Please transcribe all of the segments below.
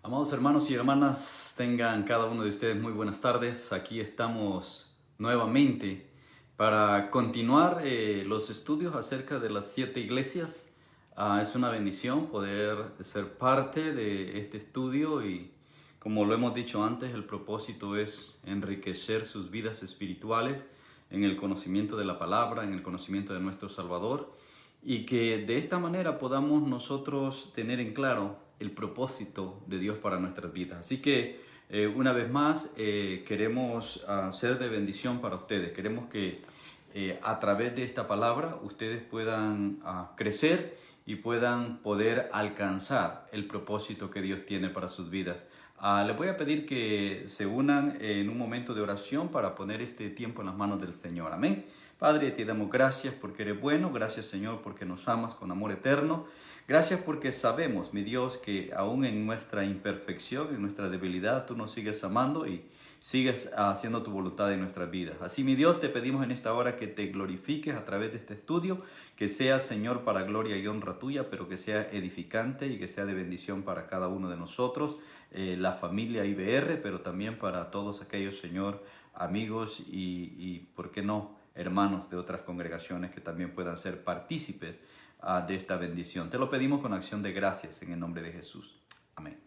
Amados hermanos y hermanas, tengan cada uno de ustedes muy buenas tardes. Aquí estamos nuevamente para continuar los estudios acerca de las 7 iglesias. Es una bendición poder ser parte de este estudio y, como lo hemos dicho antes, el propósito es enriquecer sus vidas espirituales en el conocimiento de la palabra, en el conocimiento de nuestro Salvador, y que de esta manera podamos nosotros tener en claro el propósito de Dios para nuestras vidas. Así que una vez más queremos ser de bendición para ustedes. Queremos que a través de esta palabra ustedes puedan crecer y puedan poder alcanzar el propósito que Dios tiene para sus vidas. Les voy a pedir que se unan en un momento de oración para poner este tiempo en las manos del Señor. Amén. Padre, te damos gracias porque eres bueno. Gracias, Señor, porque nos amas con amor eterno. Gracias porque sabemos, mi Dios, que aún en nuestra imperfección, en nuestra debilidad, tú nos sigues amando y sigues haciendo tu voluntad en nuestras vidas. Así, mi Dios, te pedimos en esta hora que te glorifiques a través de este estudio, que sea, Señor, para gloria y honra tuya, pero que sea edificante y que sea de bendición para cada uno de nosotros, la familia IBR, pero también para todos aquellos, Señor, amigos y ¿por qué no?, hermanos de otras congregaciones que también puedan ser partícipes de esta bendición. Te lo pedimos con acción de gracias en el nombre de Jesús. Amén.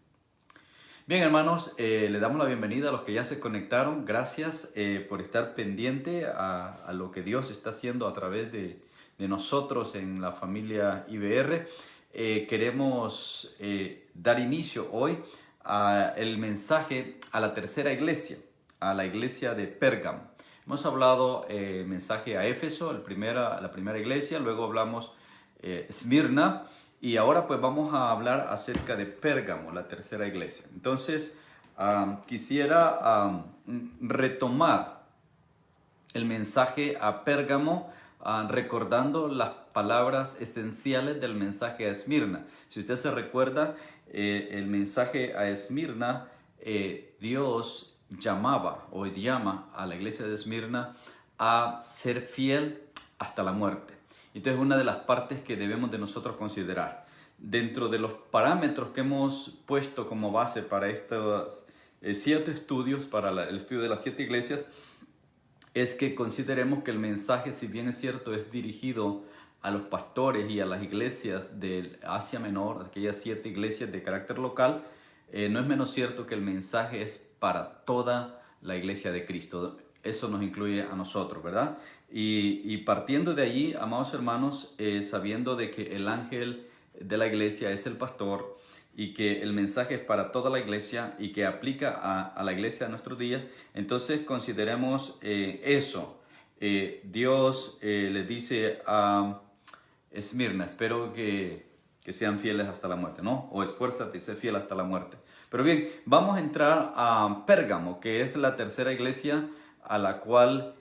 Bien, hermanos, le damos la bienvenida a los que ya se conectaron. Gracias por estar pendiente a lo que Dios está haciendo a través de nosotros en la familia IBR. Queremos dar inicio hoy al mensaje a la tercera iglesia, a la iglesia de Pérgamo. Hemos hablado mensaje a Éfeso, la primera iglesia, luego hablamos Esmirna, y ahora pues vamos a hablar acerca de Pérgamo, la tercera iglesia. Entonces quisiera retomar el mensaje a Pérgamo recordando las palabras esenciales del mensaje a Esmirna. Si usted se recuerda, el mensaje a Esmirna, Dios llama a la iglesia de Esmirna a ser fiel hasta la muerte. Entonces, una de las partes que debemos de nosotros considerar dentro de los parámetros que hemos puesto como base para estos 7 estudios, para el estudio de las 7 iglesias, es que consideremos que el mensaje, si bien es cierto, es dirigido a los pastores y a las iglesias de Asia Menor, aquellas 7 iglesias de carácter local, no es menos cierto que el mensaje es para toda la iglesia de Cristo. Eso nos incluye a nosotros, ¿verdad? Y partiendo de allí, amados hermanos, sabiendo de que el ángel de la iglesia es el pastor y que el mensaje es para toda la iglesia y que aplica a la iglesia de nuestros días, entonces consideremos eso. Dios le dice a Esmirna, espero que sean fieles hasta la muerte, ¿no? O esfuérzate y sé fiel hasta la muerte. Pero bien, vamos a entrar a Pérgamo, que es la tercera iglesia a la cual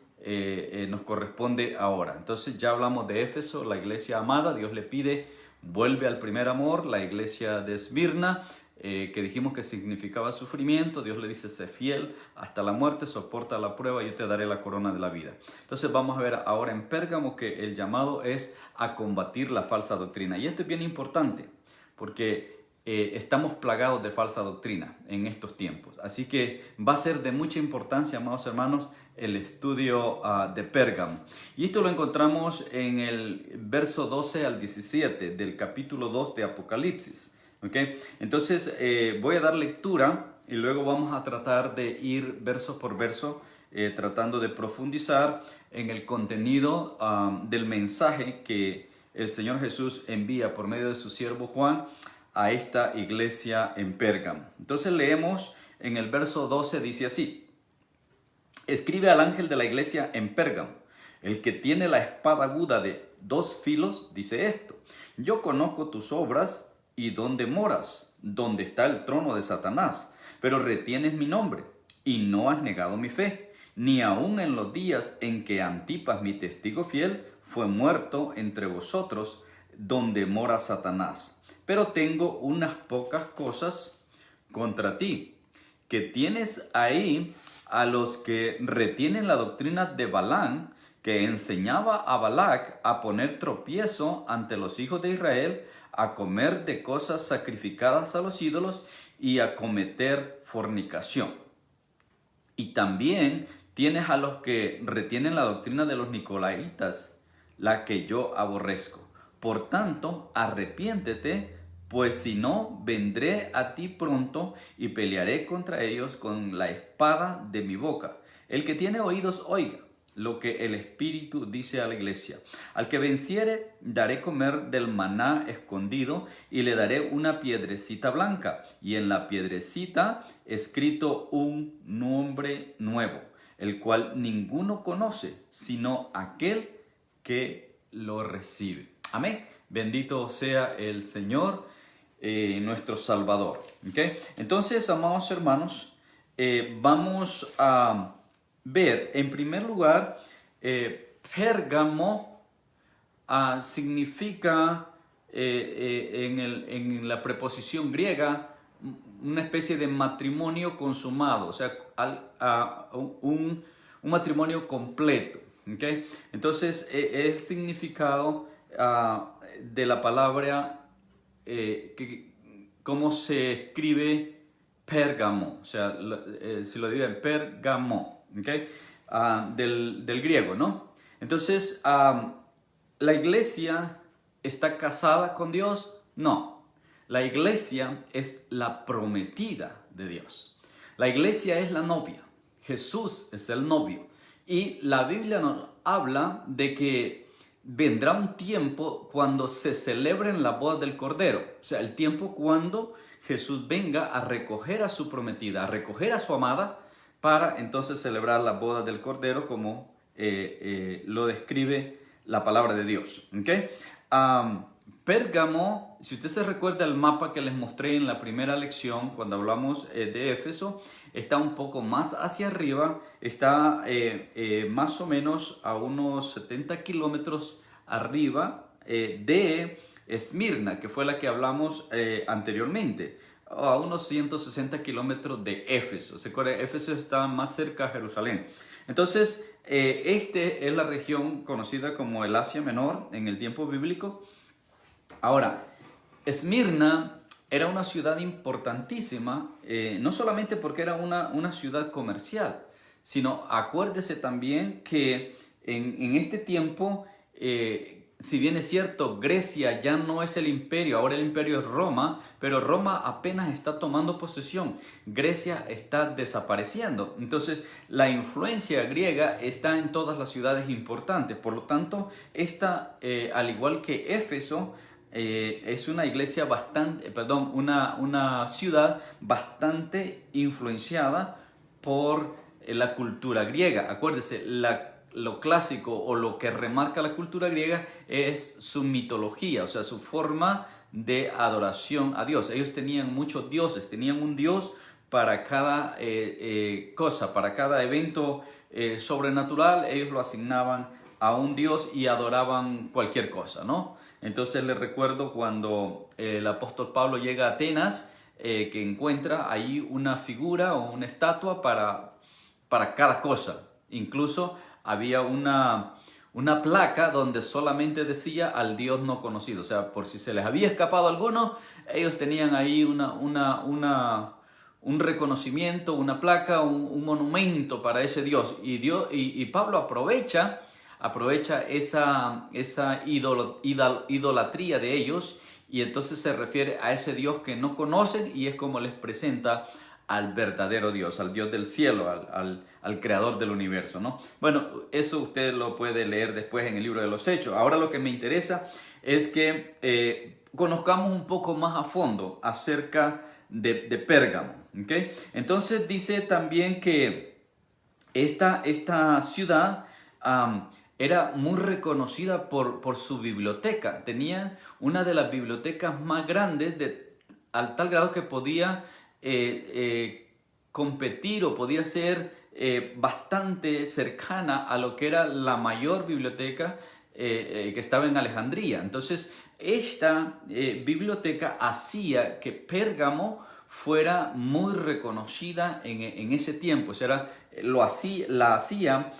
nos corresponde ahora. Entonces ya hablamos de Éfeso, la iglesia amada. Dios le pide, vuelve al primer amor. La iglesia de Esmirna, que dijimos que significaba sufrimiento, Dios le dice, sé fiel hasta la muerte, soporta la prueba y yo te daré la corona de la vida. Entonces vamos a ver ahora en Pérgamo que el llamado es a combatir la falsa doctrina. Y esto es bien importante porque estamos plagados de falsa doctrina en estos tiempos. Así que va a ser de mucha importancia, amados hermanos, el estudio de Pérgamo. Y esto lo encontramos en el verso 12 al 17 del capítulo 2 de Apocalipsis. ¿Okay? Entonces voy a dar lectura y luego vamos a tratar de ir verso por verso, tratando de profundizar en el contenido del mensaje que el Señor Jesús envía por medio de su siervo Juan a esta iglesia en Pérgamo. Entonces leemos en el verso 12, dice así: escribe al ángel de la iglesia en Pérgamo, el que tiene la espada aguda de 2 filos, dice esto: yo conozco tus obras y dónde moras, donde está el trono de Satanás, pero retienes mi nombre y no has negado mi fe, ni aun en los días en que Antipas, mi testigo fiel, fue muerto entre vosotros, donde mora Satanás. Pero tengo unas pocas cosas contra ti, que tienes ahí a los que retienen la doctrina de Balaam, que enseñaba a Balac a poner tropiezo ante los hijos de Israel, a comer de cosas sacrificadas a los ídolos y a cometer fornicación. Y también tienes a los que retienen la doctrina de los nicolaitas, la que yo aborrezco. Por tanto, arrepiéntete, pues si no, vendré a ti pronto y pelearé contra ellos con la espada de mi boca. El que tiene oídos, oiga lo que el Espíritu dice a la iglesia. Al que venciere, daré comer del maná escondido y le daré una piedrecita blanca, y en la piedrecita escrito un nombre nuevo, el cual ninguno conoce, sino aquel que lo recibe. Amén. Bendito sea el Señor, nuestro Salvador. ¿Okay? Entonces, amados hermanos, vamos a ver, en primer lugar, Pérgamo significa en la preposición griega una especie de matrimonio consumado, o sea, un matrimonio completo. ¿Okay? Entonces, el significado de la palabra, cómo se escribe Pérgamo, o sea, si lo digo en Pérgamo, ¿okay? Del griego, ¿no? Entonces, ¿la iglesia está casada con Dios? No. La iglesia es la prometida de Dios. La iglesia es la novia. Jesús es el novio. Y la Biblia nos habla de que vendrá un tiempo cuando se celebren la boda del Cordero. O sea, el tiempo cuando Jesús venga a recoger a su prometida, a recoger a su amada, para entonces celebrar la boda del Cordero como lo describe la palabra de Dios. ¿Okay? Pérgamo, si usted se recuerda el mapa que les mostré en la primera lección, cuando hablamos de Éfeso, está un poco más hacia arriba, está más o menos a unos 70 kilómetros arriba de Esmirna, que fue la que hablamos anteriormente, a unos 160 kilómetros de Éfeso. ¿Se acuerda? Éfeso estaba más cerca a Jerusalén. Entonces, este es la región conocida como el Asia Menor en el tiempo bíblico. Ahora, Esmirna era una ciudad importantísima, no solamente porque era una ciudad comercial, sino acuérdese también que en este tiempo, si bien es cierto, Grecia ya no es el imperio, ahora el imperio es Roma, pero Roma apenas está tomando posesión, Grecia está desapareciendo. Entonces, la influencia griega está en todas las ciudades importantes. Por lo tanto, esta, al igual que Éfeso, es una iglesia una ciudad bastante influenciada por la cultura griega. Acuérdese, lo clásico o lo que remarca la cultura griega es su mitología, o sea, su forma de adoración a Dios. Ellos tenían muchos dioses, tenían un dios para cada cosa, para cada evento sobrenatural. Ellos lo asignaban a un dios y adoraban cualquier cosa, ¿no? Entonces les recuerdo cuando el apóstol Pablo llega a Atenas, que encuentra ahí una figura o una estatua para cada cosa. Incluso había una placa donde solamente decía al Dios no conocido. O sea, por si se les había escapado alguno, ellos tenían ahí un reconocimiento, una placa, un monumento para ese Dios. Y Pablo aprovecha esa idolatría de ellos, y entonces se refiere a ese Dios que no conocen, y es como les presenta al verdadero Dios, al Dios del cielo, al creador del universo, ¿no? Bueno, eso usted lo puede leer después en el libro de los Hechos. Ahora lo que me interesa es que conozcamos un poco más a fondo acerca de Pérgamo, ¿okay? Entonces dice también que esta ciudad era muy reconocida por su biblioteca. Tenía una de las bibliotecas más grandes, al tal grado que podía competir o podía ser bastante cercana a lo que era la mayor biblioteca que estaba en Alejandría. Entonces, esta biblioteca hacía que Pérgamo fuera muy reconocida en ese tiempo. O sea, la hacía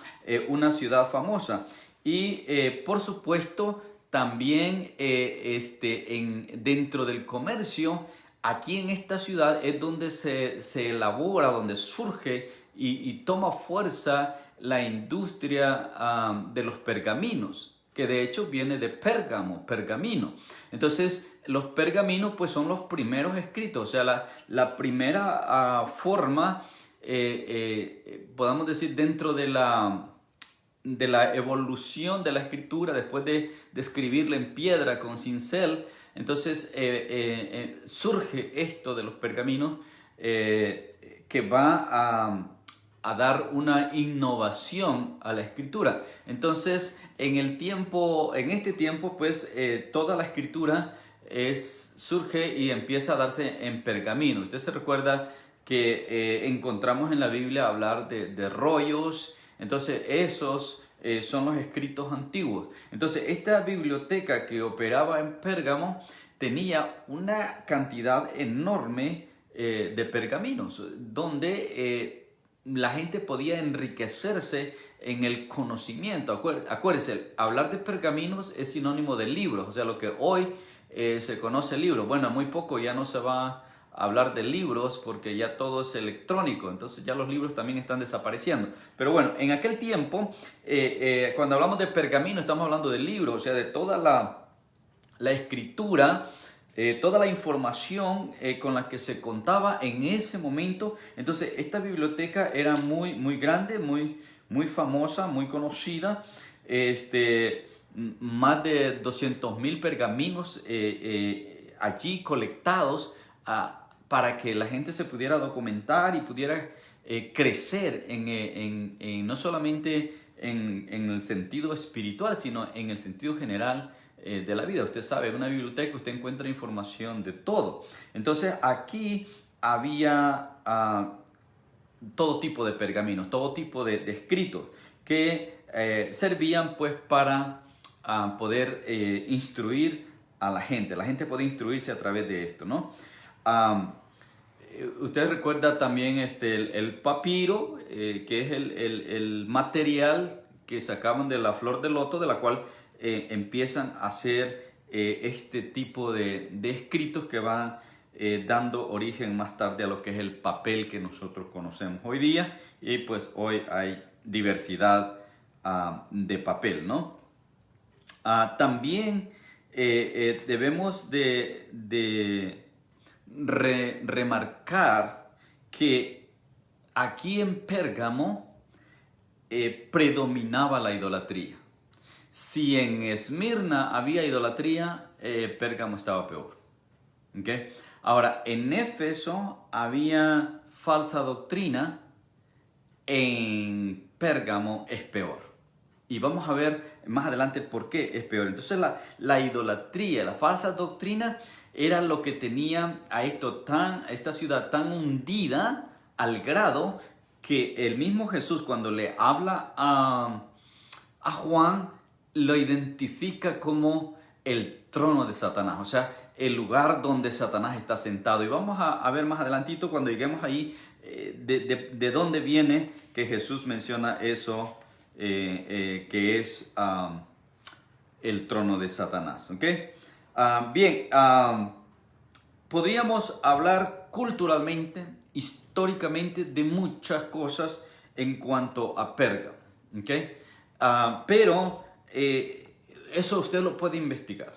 una ciudad famosa. Y por supuesto también dentro del comercio, aquí en esta ciudad es donde se elabora, donde surge y toma fuerza la industria de los pergaminos, que de hecho viene de Pérgamo, pergamino. Entonces, los pergaminos pues son los primeros escritos, o sea, la primera forma, podamos decir, dentro de la evolución de la escritura, después de escribirla en piedra con cincel. Entonces surge esto de los pergaminos que va a dar una innovación a la escritura. Entonces en este tiempo pues toda la escritura surge y empieza a darse en pergamino. Usted se recuerda que encontramos en la Biblia hablar de rollos. Entonces esos son los escritos antiguos. Entonces esta biblioteca que operaba en Pérgamo tenía una cantidad enorme de pergaminos, donde la gente podía enriquecerse en el conocimiento. Acuérdense, hablar de pergaminos es sinónimo de libros, o sea, lo que hoy se conoce libro. Bueno, muy poco ya no se va hablar de libros porque ya todo es electrónico, entonces ya los libros también están desapareciendo. Pero bueno, en aquel tiempo, cuando hablamos de pergamino, estamos hablando de libros, o sea, de toda la escritura, toda la información con la que se contaba en ese momento. Entonces esta biblioteca era muy, muy grande, muy, muy famosa, muy conocida. Más de 200,000 pergaminos allí colectados para que la gente se pudiera documentar y pudiera crecer no solamente en el sentido espiritual, sino en el sentido general de la vida. Usted sabe, en una biblioteca usted encuentra información de todo. Entonces aquí había todo tipo de pergaminos, todo tipo de escritos que servían pues para poder instruir a la gente. La gente puede instruirse a través de esto, ¿no? Usted recuerda también el papiro, que es el material que sacaban de la flor de loto, de la cual empiezan a hacer este tipo de escritos que van dando origen más tarde a lo que es el papel que nosotros conocemos hoy día. Y pues hoy hay diversidad de papel, ¿no? También debemos de remarcar que aquí en Pérgamo predominaba la idolatría. Si en Esmirna había idolatría, Pérgamo estaba peor. ¿Okay? Ahora, en Éfeso había falsa doctrina, en Pérgamo es peor. Y vamos a ver más adelante por qué es peor. Entonces la idolatría, la falsa doctrina era lo que tenía a esta ciudad tan hundida al grado que el mismo Jesús, cuando le habla a Juan, lo identifica como el trono de Satanás, o sea, el lugar donde Satanás está sentado. Y vamos a ver más adelantito, cuando lleguemos ahí, de dónde viene que Jesús menciona eso, que es el trono de Satanás. ¿Okay? Bien, podríamos hablar culturalmente, históricamente, de muchas cosas en cuanto a Pérgamo. ¿Okay? Pero eso usted lo puede investigar.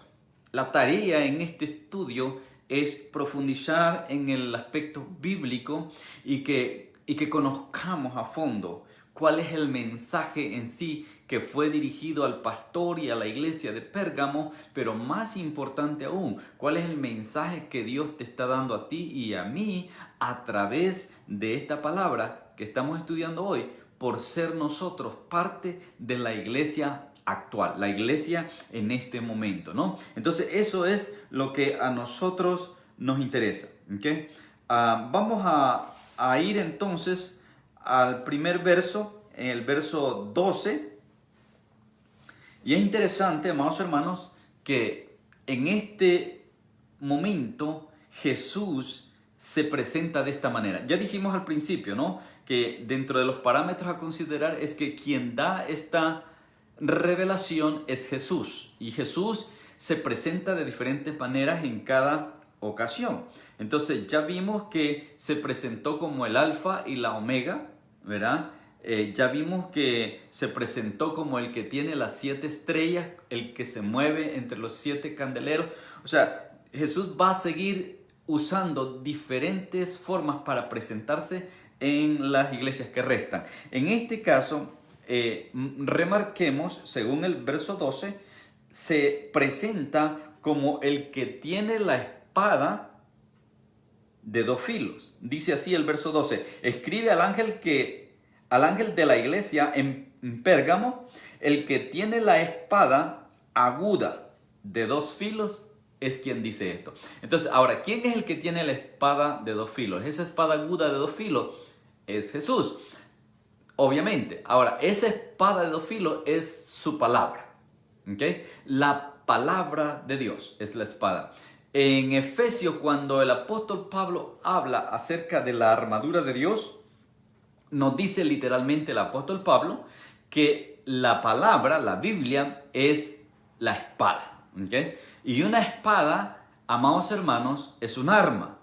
La tarea en este estudio es profundizar en el aspecto bíblico y que conozcamos a fondo cuál es el mensaje en sí que fue dirigido al pastor y a la iglesia de Pérgamo, pero más importante aún, cuál es el mensaje que Dios te está dando a ti y a mí a través de esta palabra que estamos estudiando hoy, por ser nosotros parte de la iglesia actual, la iglesia en este momento, ¿no? Entonces eso es lo que a nosotros nos interesa, ¿okay? Vamos a ir entonces al primer verso, en el verso 12, y es interesante, amados hermanos, que en este momento Jesús se presenta de esta manera. Ya dijimos al principio, ¿no?, que dentro de los parámetros a considerar es que quien da esta revelación es Jesús. Y Jesús se presenta de diferentes maneras en cada ocasión. Entonces ya vimos que se presentó como el alfa y la omega, ¿verdad? Ya vimos que se presentó como el que tiene las 7 estrellas, el que se mueve entre los 7 candeleros. O sea, Jesús va a seguir usando diferentes formas para presentarse en las iglesias que restan. En este caso, remarquemos, según el verso 12, se presenta como el que tiene la espada de 2 filos. Dice así el verso 12: escribe al ángel de la iglesia en Pérgamo, el que tiene la espada aguda de 2 filos es quien dice esto. Entonces, ahora, ¿quién es el que tiene la espada de 2 filos? Esa espada aguda de 2 filos es Jesús, obviamente. Ahora, esa espada de 2 filos es su palabra, ¿ok? La palabra de Dios es la espada. En Efesios, cuando el apóstol Pablo habla acerca de la armadura de Dios, nos dice literalmente el apóstol Pablo que la palabra, la Biblia, es la espada, ¿okay? Y una espada, amados hermanos, es un arma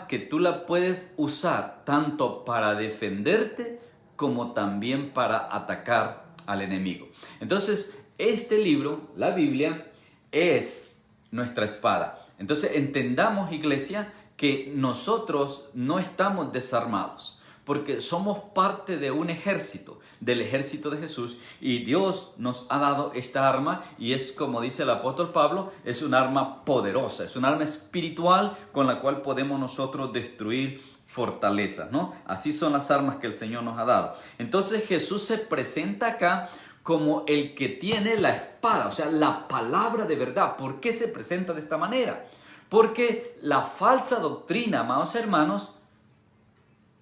que tú la puedes usar tanto para defenderte como también para atacar al enemigo. Entonces, este libro, la Biblia, es nuestra espada. Entonces, entendamos, iglesia, que nosotros no estamos desarmados, porque somos parte de un ejército, del ejército de Jesús, y Dios nos ha dado esta arma, y es como dice el apóstol Pablo, es un arma poderosa, es un arma espiritual con la cual podemos nosotros destruir fortalezas, ¿no? Así son las armas que el Señor nos ha dado. Entonces Jesús se presenta acá como el que tiene la espada, o sea, la palabra de verdad. ¿Por qué se presenta de esta manera? Porque la falsa doctrina, amados hermanos,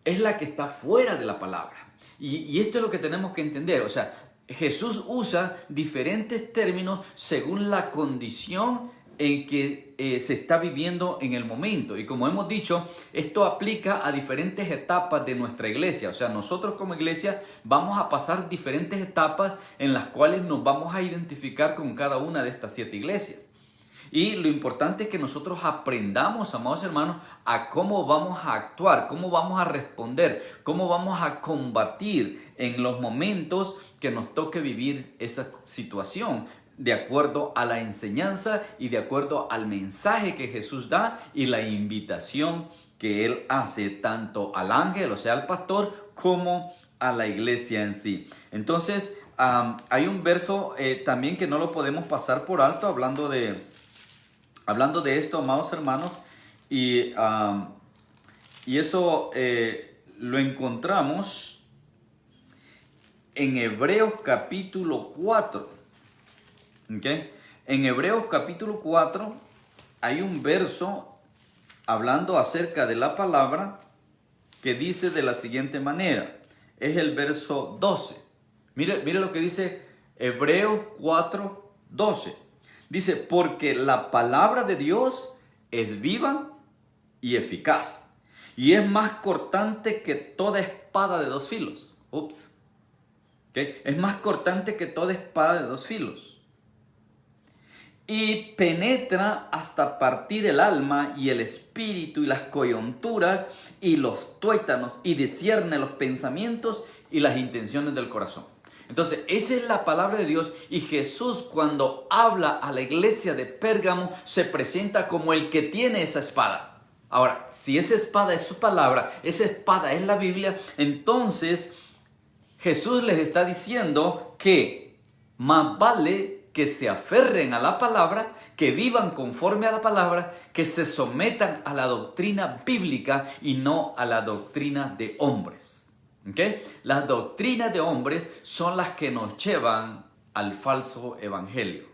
es la que está fuera de la palabra. Y esto es lo que tenemos que entender. O sea, Jesús usa diferentes términos según la condición en que se está viviendo en el momento. Y como hemos dicho, esto aplica a diferentes etapas de nuestra iglesia. O sea, nosotros como iglesia vamos a pasar diferentes etapas en las cuales nos vamos a identificar con cada una de estas 7 iglesias. Y lo importante es que nosotros aprendamos, amados hermanos, a cómo vamos a actuar, cómo vamos a responder, cómo vamos a combatir en los momentos que nos toque vivir esa situación, de acuerdo a la enseñanza y de acuerdo al mensaje que Jesús da y la invitación que Él hace tanto al ángel, o sea, al pastor, como a la iglesia en sí. Entonces, hay un verso también que no lo podemos pasar por alto hablando de esto, amados hermanos, y eso lo encontramos en Hebreos capítulo 4. ¿Okay? En Hebreos capítulo 4 hay un verso hablando acerca de la palabra que dice de la siguiente manera. Es el verso 12. Mire lo que dice Hebreos 4, 12. Dice, porque la palabra de Dios es viva y eficaz, y es más cortante que toda espada de 2 filos. ¿Okay? Es más cortante que toda espada de 2 filos. Y penetra hasta partir el alma y el espíritu y las coyunturas y los tuétanos, y discierne los pensamientos y las intenciones del corazón. Entonces, esa es la palabra de Dios, y Jesús, cuando habla a la iglesia de Pérgamo, se presenta como el que tiene esa espada. Ahora, si esa espada es su palabra, esa espada es la Biblia, entonces Jesús les está diciendo que más vale que se aferren a la palabra, que vivan conforme a la palabra, que se sometan a la doctrina bíblica y no a la doctrina de hombres. ¿Okay? Las doctrinas de hombres son las que nos llevan al falso evangelio.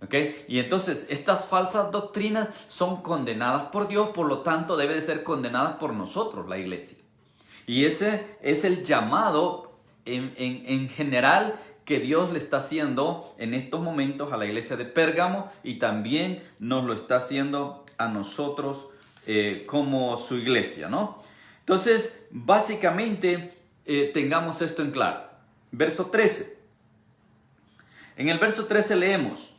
¿Okay? Y entonces estas falsas doctrinas son condenadas por Dios, por lo tanto deben de ser condenadas por nosotros, la iglesia. Y ese es el llamado en general que Dios le está haciendo en estos momentos a la iglesia de Pérgamo, y también nos lo está haciendo a nosotros como su iglesia, ¿no? Entonces, básicamente, tengamos esto en claro. Verso 13. En el verso 13 leemos,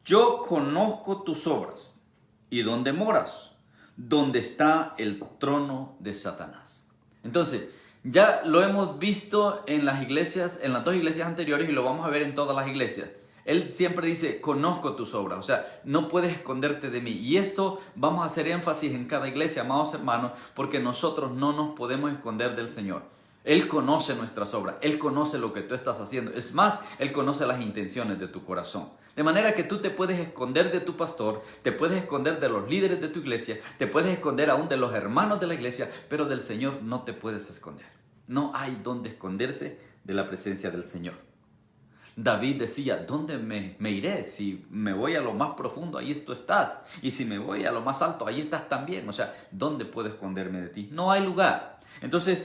yo conozco tus obras y dónde moras, donde está el trono de Satanás. Entonces, ya lo hemos visto en las iglesias, en las dos iglesias anteriores, y lo vamos a ver en todas las iglesias. Él siempre dice, conozco tus obras, o sea, no puedes esconderte de mí. Y esto vamos a hacer énfasis en cada iglesia, amados hermanos, porque nosotros no nos podemos esconder del Señor. Él conoce nuestras obras, Él conoce lo que tú estás haciendo. Es más, Él conoce las intenciones de tu corazón. De manera que tú te puedes esconder de tu pastor, te puedes esconder de los líderes de tu iglesia, te puedes esconder aún de los hermanos de la iglesia, pero del Señor no te puedes esconder. No hay donde esconderse de la presencia del Señor. David decía, ¿dónde me iré? Si me voy a lo más profundo, ahí tú estás. Y si me voy a lo más alto, ahí estás también. O sea, ¿dónde puedo esconderme de ti? No hay lugar. Entonces,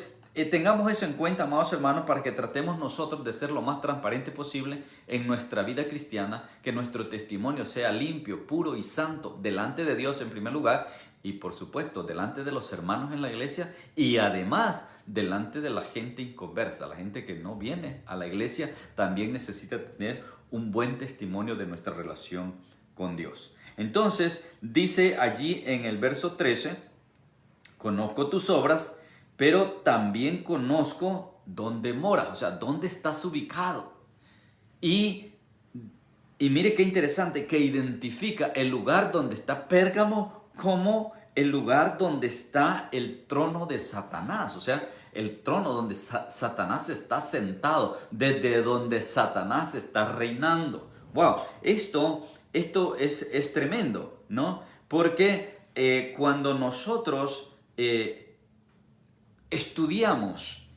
tengamos eso en cuenta, amados hermanos, para que tratemos nosotros de ser lo más transparente posible en nuestra vida cristiana, que nuestro testimonio sea limpio, puro y santo delante de Dios en primer lugar y por supuesto delante de los hermanos en la iglesia y además delante de la gente inconversa. La gente que no viene a la iglesia también necesita tener un buen testimonio de nuestra relación con Dios. Entonces dice allí en el verso 13, conozco tus obras, pero también conozco dónde moras, o sea, dónde estás ubicado. Y mire qué interesante, que identifica el lugar donde está Pérgamo como el lugar donde está el trono de Satanás, o sea, el trono donde Satanás está sentado, desde donde Satanás está reinando. ¡Wow! Esto es tremendo, ¿no? Porque cuando nosotros estudiamos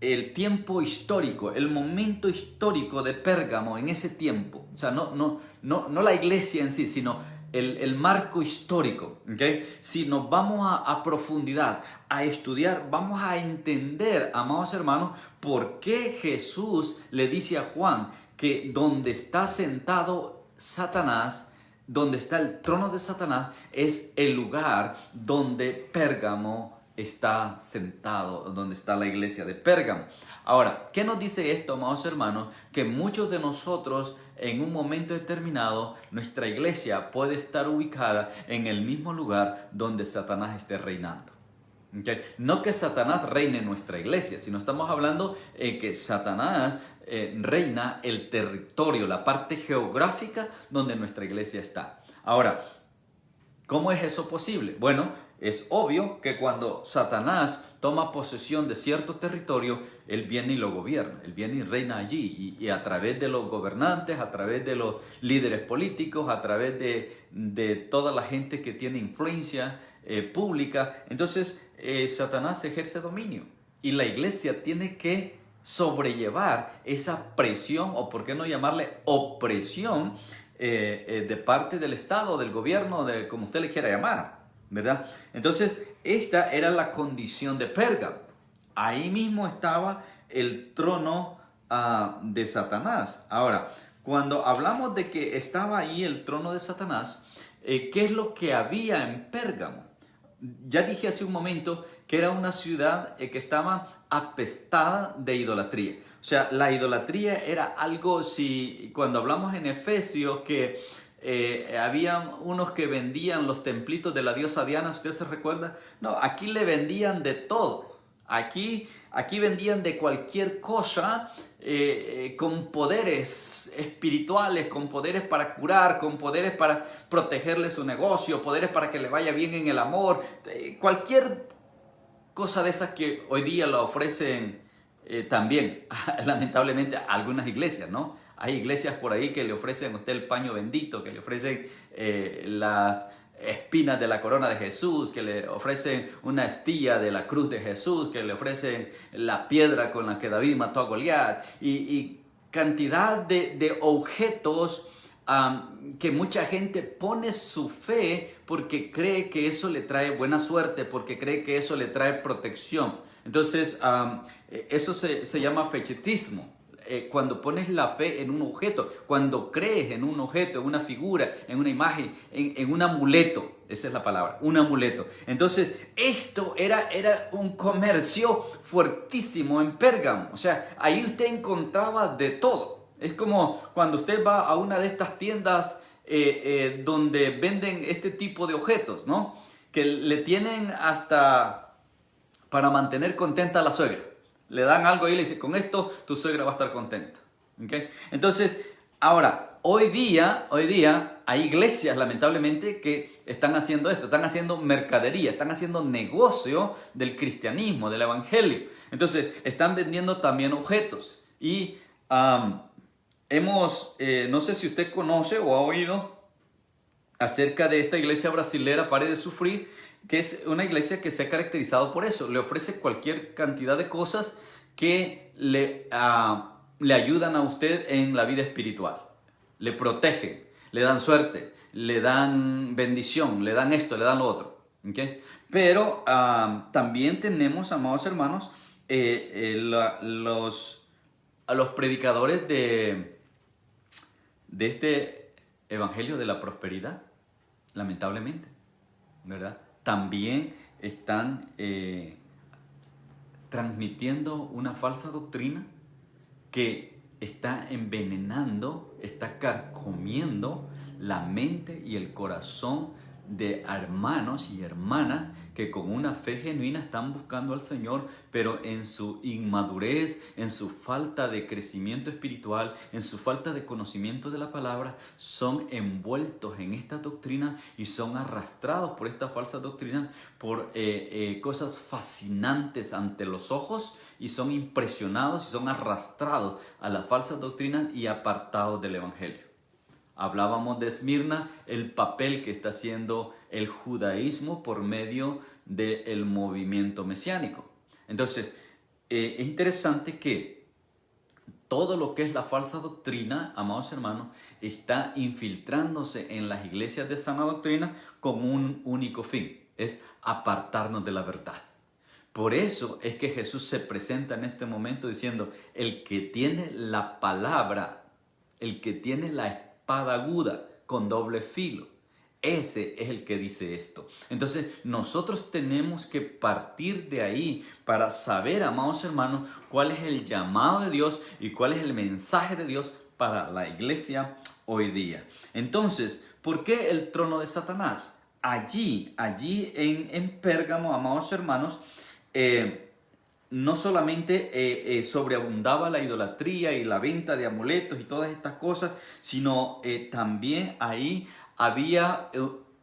el tiempo histórico, el momento histórico de Pérgamo en ese tiempo, o sea, no la iglesia en sí, sino el marco histórico, ¿okay? Si nos vamos a profundidad, a estudiar, vamos a entender, amados hermanos, por qué Jesús le dice a Juan que donde está sentado Satanás, donde está el trono de Satanás, es el lugar donde Pérgamo está sentado, donde está la iglesia de Pérgamo. Ahora, ¿qué nos dice esto, amados hermanos? Que muchos de nosotros en un momento determinado, nuestra iglesia puede estar ubicada en el mismo lugar donde Satanás esté reinando. ¿Okay? No que Satanás reine en nuestra iglesia, sino estamos hablando que Satanás reina el territorio, la parte geográfica donde nuestra iglesia está. Ahora, ¿cómo es eso posible? Bueno, es obvio que cuando Satanás toma posesión de cierto territorio, él viene y lo gobierna, él viene y reina allí, y a través de los gobernantes, a través de los líderes políticos, a través de toda la gente que tiene influencia pública, entonces Satanás ejerce dominio, y la iglesia tiene que sobrellevar esa presión, o por qué no llamarle opresión, de parte del Estado, del gobierno, de como usted le quiera llamar, ¿verdad? Entonces, esta era la condición de Pérgamo. Ahí mismo estaba el trono de Satanás. Ahora, cuando hablamos de que estaba ahí el trono de Satanás, ¿qué es lo que había en Pérgamo? Ya dije hace un momento que era una ciudad que estaba apestada de idolatría. O sea, la idolatría era algo, si cuando hablamos en Efesios que habían unos que vendían los templitos de la diosa Diana, ¿usted se recuerda? No, aquí le vendían de todo. Aquí vendían de cualquier cosa con poderes espirituales, con poderes para curar, con poderes para protegerle su negocio, poderes para que le vaya bien en el amor, cualquier cosa de esas que hoy día la ofrecen también, lamentablemente, algunas iglesias, ¿no? Hay iglesias por ahí que le ofrecen a usted el paño bendito, que le ofrecen las espinas de la corona de Jesús, que le ofrecen una astilla de la cruz de Jesús, que le ofrecen la piedra con la que David mató a Goliat, y cantidad de objetos que mucha gente pone su fe porque cree que eso le trae buena suerte, porque cree que eso le trae protección. Entonces, eso se llama fechetismo. Cuando pones la fe en un objeto, cuando crees en un objeto, en una figura, en una imagen, en un amuleto, esa es la palabra, un amuleto. Entonces, esto era un comercio fuertísimo en Pérgamo. O sea, ahí usted encontraba de todo. Es como cuando usted va a una de estas tiendas donde venden este tipo de objetos, ¿no? Que le tienen hasta para mantener contenta a la suegra. Le dan algo y le dicen, con esto tu suegra va a estar contenta. ¿Okay? Entonces, ahora, hoy día hay iglesias, lamentablemente, que están haciendo esto, están haciendo mercadería, están haciendo negocio del cristianismo, del evangelio. Entonces, están vendiendo también objetos. Y no sé si usted conoce o ha oído acerca de esta iglesia brasilera, Pare de Sufrir, que es una iglesia que se ha caracterizado por eso. Le ofrece cualquier cantidad de cosas que le ayudan a usted en la vida espiritual. Le protegen, le dan suerte, le dan bendición, le dan esto, le dan lo otro. ¿Okay? Pero también tenemos, amados hermanos, a los predicadores de este evangelio de la prosperidad, lamentablemente, ¿verdad? También están transmitiendo una falsa doctrina que está envenenando, está carcomiendo la mente y el corazón de hermanos y hermanas que con una fe genuina están buscando al Señor, pero en su inmadurez, en su falta de crecimiento espiritual, en su falta de conocimiento de la palabra, son envueltos en esta doctrina y son arrastrados por esta falsa doctrina por cosas fascinantes ante los ojos, y son impresionados y son arrastrados a las falsas doctrinas y apartados del evangelio. Hablábamos de Esmirna, el papel que está haciendo el judaísmo por medio del movimiento mesiánico. Entonces, es interesante que todo lo que es la falsa doctrina, amados hermanos, está infiltrándose en las iglesias de sana doctrina con un único fin, es apartarnos de la verdad. Por eso es que Jesús se presenta en este momento diciendo, el que tiene la palabra, el que tiene la espada aguda con doble filo, ese es el que dice esto. Entonces nosotros tenemos que partir de ahí para saber, amados hermanos, cuál es el llamado de Dios y cuál es el mensaje de Dios para la iglesia hoy día. Entonces, ¿por qué el trono de Satanás? Allí en Pérgamo, amados hermanos, no solamente sobreabundaba la idolatría y la venta de amuletos y todas estas cosas, sino también ahí había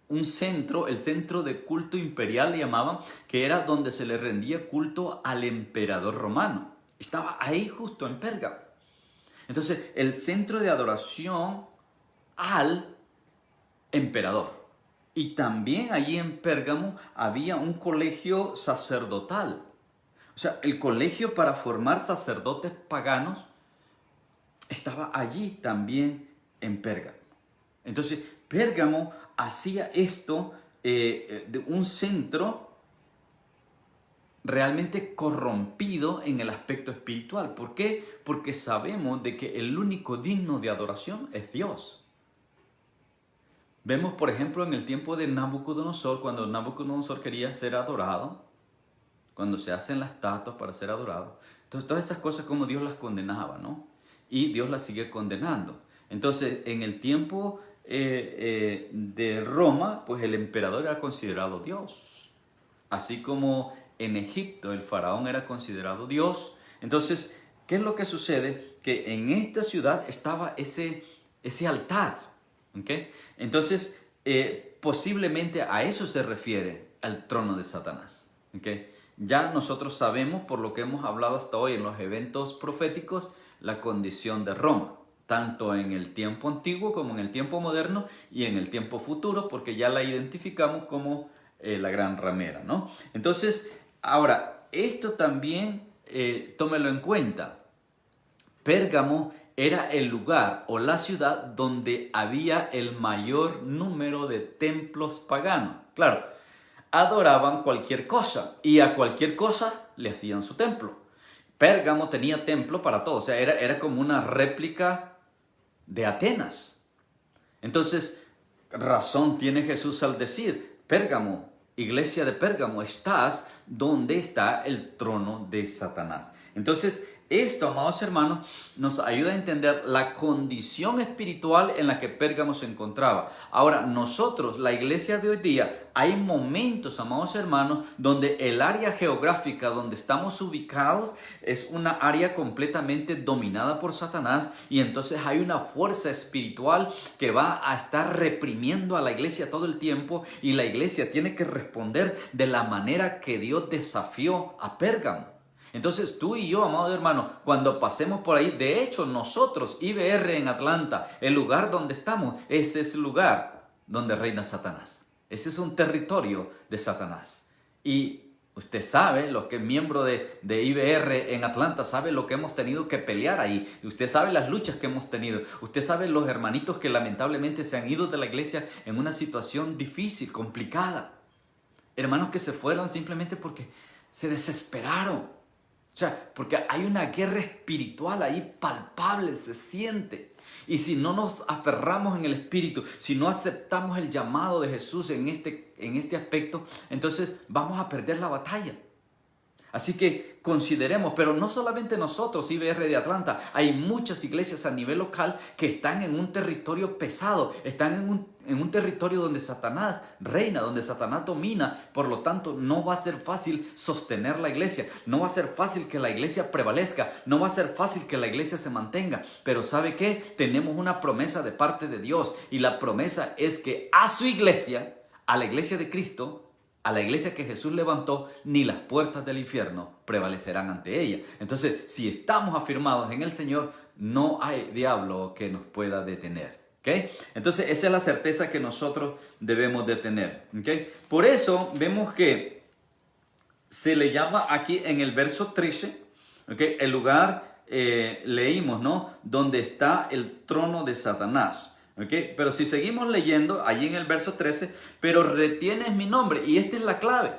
un centro, el centro de culto imperial le llamaban, que era donde se le rendía culto al emperador romano. Estaba ahí justo en Pérgamo. Entonces, el centro de adoración al emperador. Y también allí en Pérgamo había un colegio sacerdotal. O sea, el colegio para formar sacerdotes paganos estaba allí también en Pérgamo. Entonces, Pérgamo hacía esto de un centro realmente corrompido en el aspecto espiritual. ¿Por qué? Porque sabemos de que el único digno de adoración es Dios. Vemos, por ejemplo, en el tiempo de Nabucodonosor, cuando Nabucodonosor quería ser adorado, cuando se hacen las estatuas para ser adorado. Entonces, todas esas cosas como Dios las condenaba, ¿no? Y Dios las sigue condenando. Entonces, en el tiempo de Roma, pues el emperador era considerado Dios. Así como en Egipto el faraón era considerado Dios. Entonces, ¿qué es lo que sucede? Que en esta ciudad estaba ese altar. ¿Okay? Entonces, posiblemente a eso se refiere al trono de Satanás. ¿Okay? Ya nosotros sabemos, por lo que hemos hablado hasta hoy en los eventos proféticos, la condición de Roma, tanto en el tiempo antiguo como en el tiempo moderno y en el tiempo futuro, porque ya la identificamos como la gran ramera, ¿no? Entonces, ahora, esto también tómelo en cuenta. Pérgamo era el lugar o la ciudad donde había el mayor número de templos paganos. Claro, adoraban cualquier cosa y a cualquier cosa le hacían su templo. Pérgamo tenía templo para todo, o sea, era como una réplica de Atenas. Entonces, razón tiene Jesús al decir, Pérgamo, iglesia de Pérgamo, estás donde está el trono de Satanás. Entonces, esto, amados hermanos, nos ayuda a entender la condición espiritual en la que Pérgamo se encontraba. Ahora, nosotros, la iglesia de hoy día, hay momentos, amados hermanos, donde el área geográfica donde estamos ubicados es una área completamente dominada por Satanás, y entonces hay una fuerza espiritual que va a estar reprimiendo a la iglesia todo el tiempo, y la iglesia tiene que responder de la manera que Dios desafió a Pérgamo. Entonces tú y yo, amado hermano, cuando pasemos por ahí, de hecho nosotros, IBR en Atlanta, el lugar donde estamos, ese es el lugar donde reina Satanás. Ese es un territorio de Satanás. Y usted sabe, los que es miembro de IBR en Atlanta, sabe lo que hemos tenido que pelear ahí. Usted sabe las luchas que hemos tenido. Usted sabe los hermanitos que lamentablemente se han ido de la iglesia en una situación difícil, complicada. Hermanos que se fueron simplemente porque se desesperaron. O sea, porque hay una guerra espiritual ahí palpable, se siente. Y si no nos aferramos en el Espíritu, si no aceptamos el llamado de Jesús en este aspecto, entonces vamos a perder la batalla. Así que consideremos, pero no solamente nosotros, IBR de Atlanta, hay muchas iglesias a nivel local que están en un territorio pesado, están en un territorio donde Satanás reina, donde Satanás domina. Por lo tanto, no va a ser fácil sostener la iglesia, no va a ser fácil que la iglesia prevalezca, no va a ser fácil que la iglesia se mantenga. Pero ¿sabe qué? Tenemos una promesa de parte de Dios, y la promesa es que a su iglesia, a la iglesia de Cristo, a la iglesia que Jesús levantó, ni las puertas del infierno prevalecerán ante ella. Entonces, si estamos afirmados en el Señor, no hay diablo que nos pueda detener. ¿Okay? Entonces, esa es la certeza que nosotros debemos de tener. ¿Okay? Por eso vemos que se le llama aquí en el verso 13, ¿okay? El lugar, leímos, ¿no? Donde está el trono de Satanás. ¿Okay? Pero si seguimos leyendo, allí en el verso 13, pero retienes mi nombre, y esta es la clave.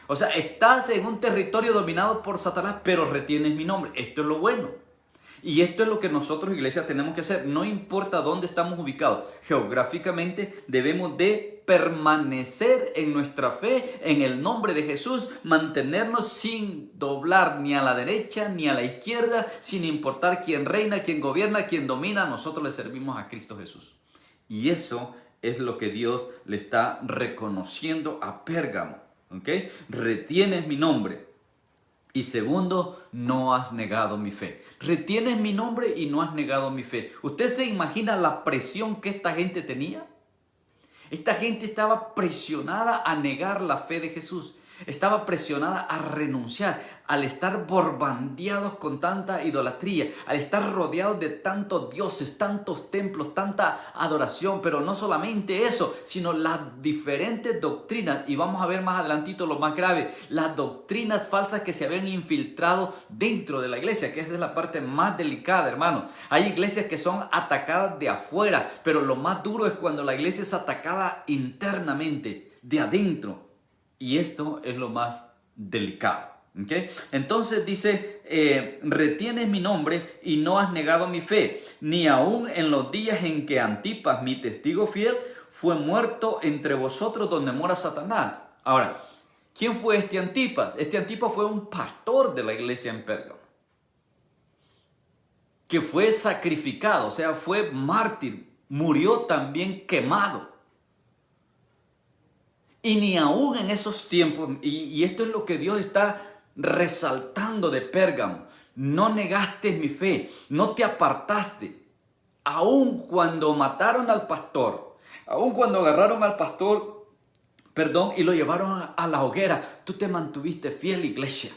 O sea, estás en un territorio dominado por Satanás, pero retienes mi nombre. Esto es lo bueno. Y esto es lo que nosotros, iglesia, tenemos que hacer. No importa dónde estamos ubicados. Geográficamente debemos de permanecer en nuestra fe, en el nombre de Jesús, mantenernos sin doblar ni a la derecha ni a la izquierda, sin importar quién reina, quién gobierna, quién domina. Nosotros le servimos a Cristo Jesús. Y eso es lo que Dios le está reconociendo a Pérgamo. ¿Okay? Retienes mi nombre. Y segundo, no has negado mi fe. Retienes mi nombre y no has negado mi fe. ¿Usted se imagina la presión que esta gente tenía? Esta gente estaba presionada a negar la fe de Jesús. Estaba presionada a renunciar al estar bombardeados con tanta idolatría, al estar rodeados de tantos dioses, tantos templos, tanta adoración. Pero no solamente eso, sino las diferentes doctrinas, y vamos a ver más adelantito lo más grave, las doctrinas falsas que se habían infiltrado dentro de la iglesia, que esa es la parte más delicada, hermano. Hay iglesias que son atacadas de afuera, pero lo más duro es cuando la iglesia es atacada internamente, de adentro. Y esto es lo más delicado. ¿Okay? Entonces dice, retienes mi nombre y no has negado mi fe, ni aun en los días en que Antipas, mi testigo fiel, fue muerto entre vosotros donde mora Satanás. Ahora, ¿quién fue este Antipas? Este Antipas fue un pastor de la iglesia en Pérgamo, que fue sacrificado, o sea, fue mártir, murió también quemado. Y ni aún en esos tiempos, y esto es lo que Dios está resaltando de Pérgamo, no negaste mi fe, no te apartaste. Aún cuando mataron al pastor, aún cuando agarraron al pastor, y lo llevaron a la hoguera, tú te mantuviste fiel, iglesia.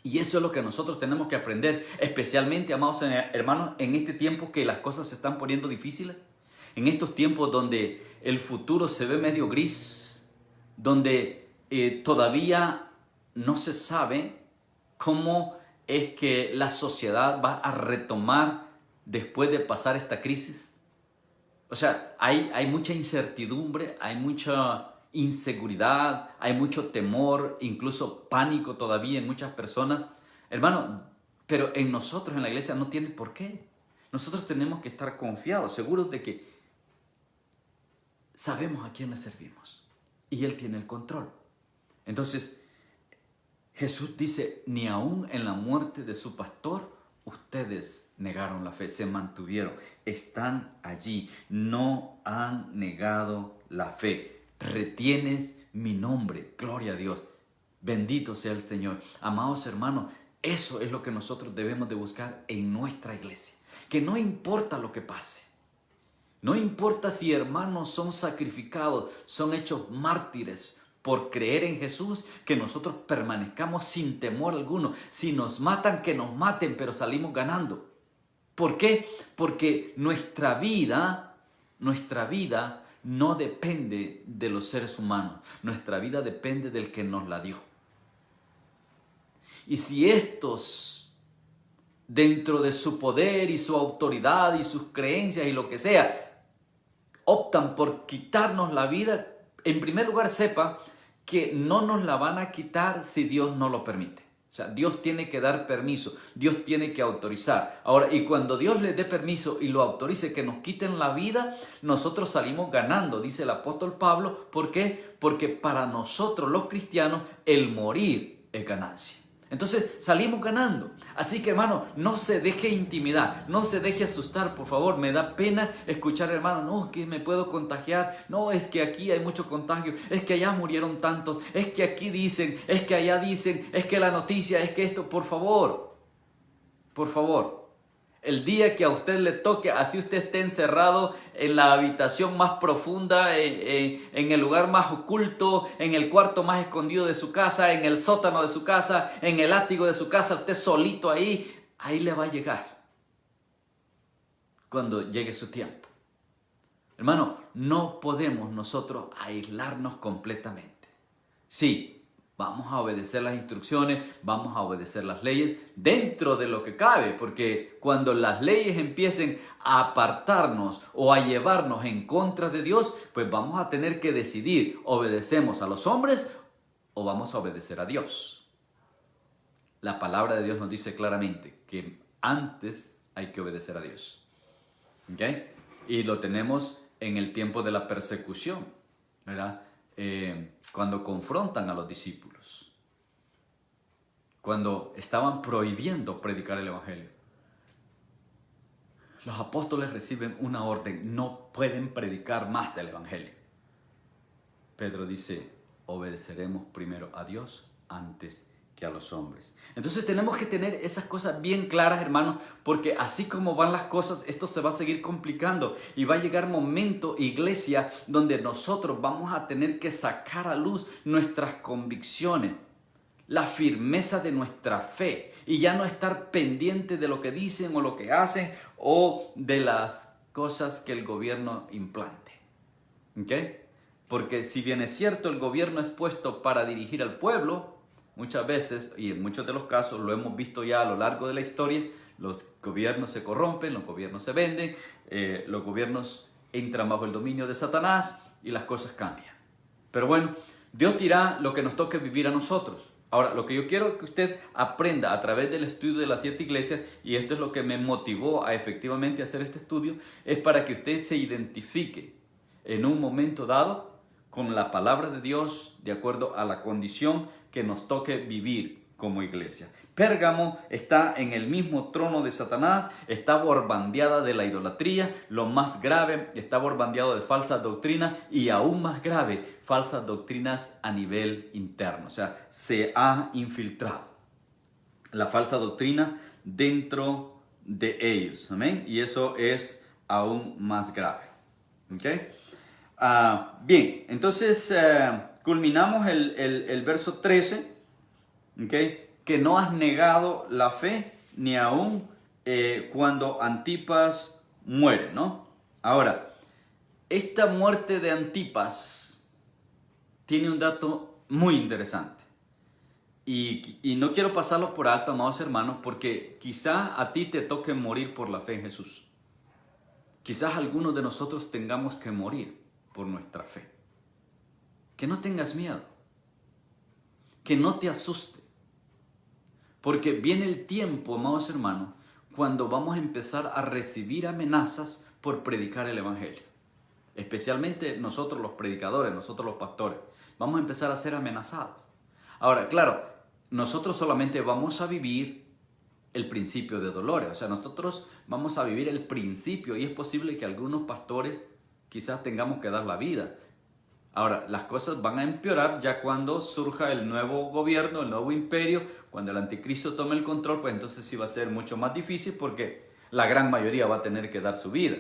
Y eso es lo que nosotros tenemos que aprender, especialmente, amados hermanos, en este tiempo que las cosas se están poniendo difíciles. En estos tiempos donde el futuro se ve medio gris, donde todavía no se sabe cómo es que la sociedad va a retomar después de pasar esta crisis. O sea, hay mucha incertidumbre, hay mucha inseguridad, hay mucho temor, incluso pánico todavía en muchas personas. Hermano, pero en nosotros, en la iglesia, no tiene por qué. Nosotros tenemos que estar confiados, seguros de que sabemos a quién le servimos y Él tiene el control. Entonces, Jesús dice, ni aún en la muerte de su pastor, ustedes negaron la fe, se mantuvieron, están allí, no han negado la fe. Retienes mi nombre, gloria a Dios, bendito sea el Señor. Amados hermanos, eso es lo que nosotros debemos de buscar en nuestra iglesia, que no importa lo que pase. No importa si hermanos son sacrificados, son hechos mártires por creer en Jesús, que nosotros permanezcamos sin temor alguno. Si nos matan, que nos maten, pero salimos ganando. ¿Por qué? Porque nuestra vida no depende de los seres humanos. Nuestra vida depende del que nos la dio. Y si estos, dentro de su poder y su autoridad y sus creencias y lo que sea, optan por quitarnos la vida, en primer lugar sepa que no nos la van a quitar si Dios no lo permite. O sea, Dios tiene que dar permiso, Dios tiene que autorizar. Ahora, y cuando Dios les dé permiso y lo autorice que nos quiten la vida, nosotros salimos ganando, dice el apóstol Pablo. ¿Por qué? Porque para nosotros los cristianos el morir es ganancia. Entonces salimos ganando. Así que hermano, no se deje intimidar, no se deje asustar, por favor. Me da pena escuchar, hermano, no, que me puedo contagiar, no, es que aquí hay mucho contagio, es que allá murieron tantos, es que aquí dicen, es que allá dicen, es que la noticia, es que esto, por favor. El día que a usted le toque, así usted esté encerrado en la habitación más profunda, en el lugar más oculto, en el cuarto más escondido de su casa, en el sótano de su casa, en el ático de su casa, usted solito ahí le va a llegar cuando llegue su tiempo. Hermano, no podemos nosotros aislarnos completamente. Sí. Vamos a obedecer las instrucciones, vamos a obedecer las leyes dentro de lo que cabe, porque cuando las leyes empiecen a apartarnos o a llevarnos en contra de Dios, pues vamos a tener que decidir, ¿obedecemos a los hombres o vamos a obedecer a Dios? La palabra de Dios nos dice claramente que antes hay que obedecer a Dios. ¿Ok? Y lo tenemos en el tiempo de la persecución, ¿verdad? Cuando confrontan a los discípulos, cuando estaban prohibiendo predicar el evangelio, los apóstoles reciben una orden: no pueden predicar más el evangelio. Pedro dice: obedeceremos primero a Dios antes que a los hombres. Entonces tenemos que tener esas cosas bien claras, hermanos, porque así como van las cosas, esto se va a seguir complicando y va a llegar momento, iglesia, donde nosotros vamos a tener que sacar a luz nuestras convicciones, la firmeza de nuestra fe, y ya no estar pendiente de lo que dicen o lo que hacen o de las cosas que el gobierno implante. ¿Ok? Porque si bien es cierto, el gobierno es puesto para dirigir al pueblo, muchas veces, y en muchos de los casos, lo hemos visto ya a lo largo de la historia, los gobiernos se corrompen, los gobiernos se venden, los gobiernos entran bajo el dominio de Satanás y las cosas cambian. Pero bueno, Dios dirá lo que nos toque vivir a nosotros. Ahora, lo que yo quiero que usted aprenda a través del estudio de las 7 iglesias, y esto es lo que me motivó a efectivamente hacer este estudio, es para que usted se identifique en un momento dado con la palabra de Dios de acuerdo a la condición que nos toque vivir como iglesia. Pérgamo está en el mismo trono de Satanás, está borbandeada de la idolatría, lo más grave, está borbandeado de falsas doctrinas y aún más grave, falsas doctrinas a nivel interno. O sea, se ha infiltrado la falsa doctrina dentro de ellos. ¿Amén? Y eso es aún más grave. ¿Ok? Bien, entonces culminamos el verso 13, ¿okay? Que no has negado la fe ni aún cuando Antipas muere, ¿no? Ahora, esta muerte de Antipas tiene un dato muy interesante y no quiero pasarlo por alto, amados hermanos, porque quizá a ti te toque morir por la fe en Jesús. Quizás algunos de nosotros tengamos que morir por nuestra fe. Que no tengas miedo, que no te asuste, porque viene el tiempo, amados hermanos, cuando vamos a empezar a recibir amenazas por predicar el evangelio. Especialmente nosotros los predicadores, nosotros los pastores, vamos a empezar a ser amenazados. Ahora, claro, nosotros solamente vamos a vivir el principio de dolores. O sea, nosotros vamos a vivir el principio y es posible que algunos pastores quizás tengamos que dar la vida. Ahora, las cosas van a empeorar ya cuando surja el nuevo gobierno, el nuevo imperio, cuando el anticristo tome el control, pues entonces sí va a ser mucho más difícil porque la gran mayoría va a tener que dar su vida.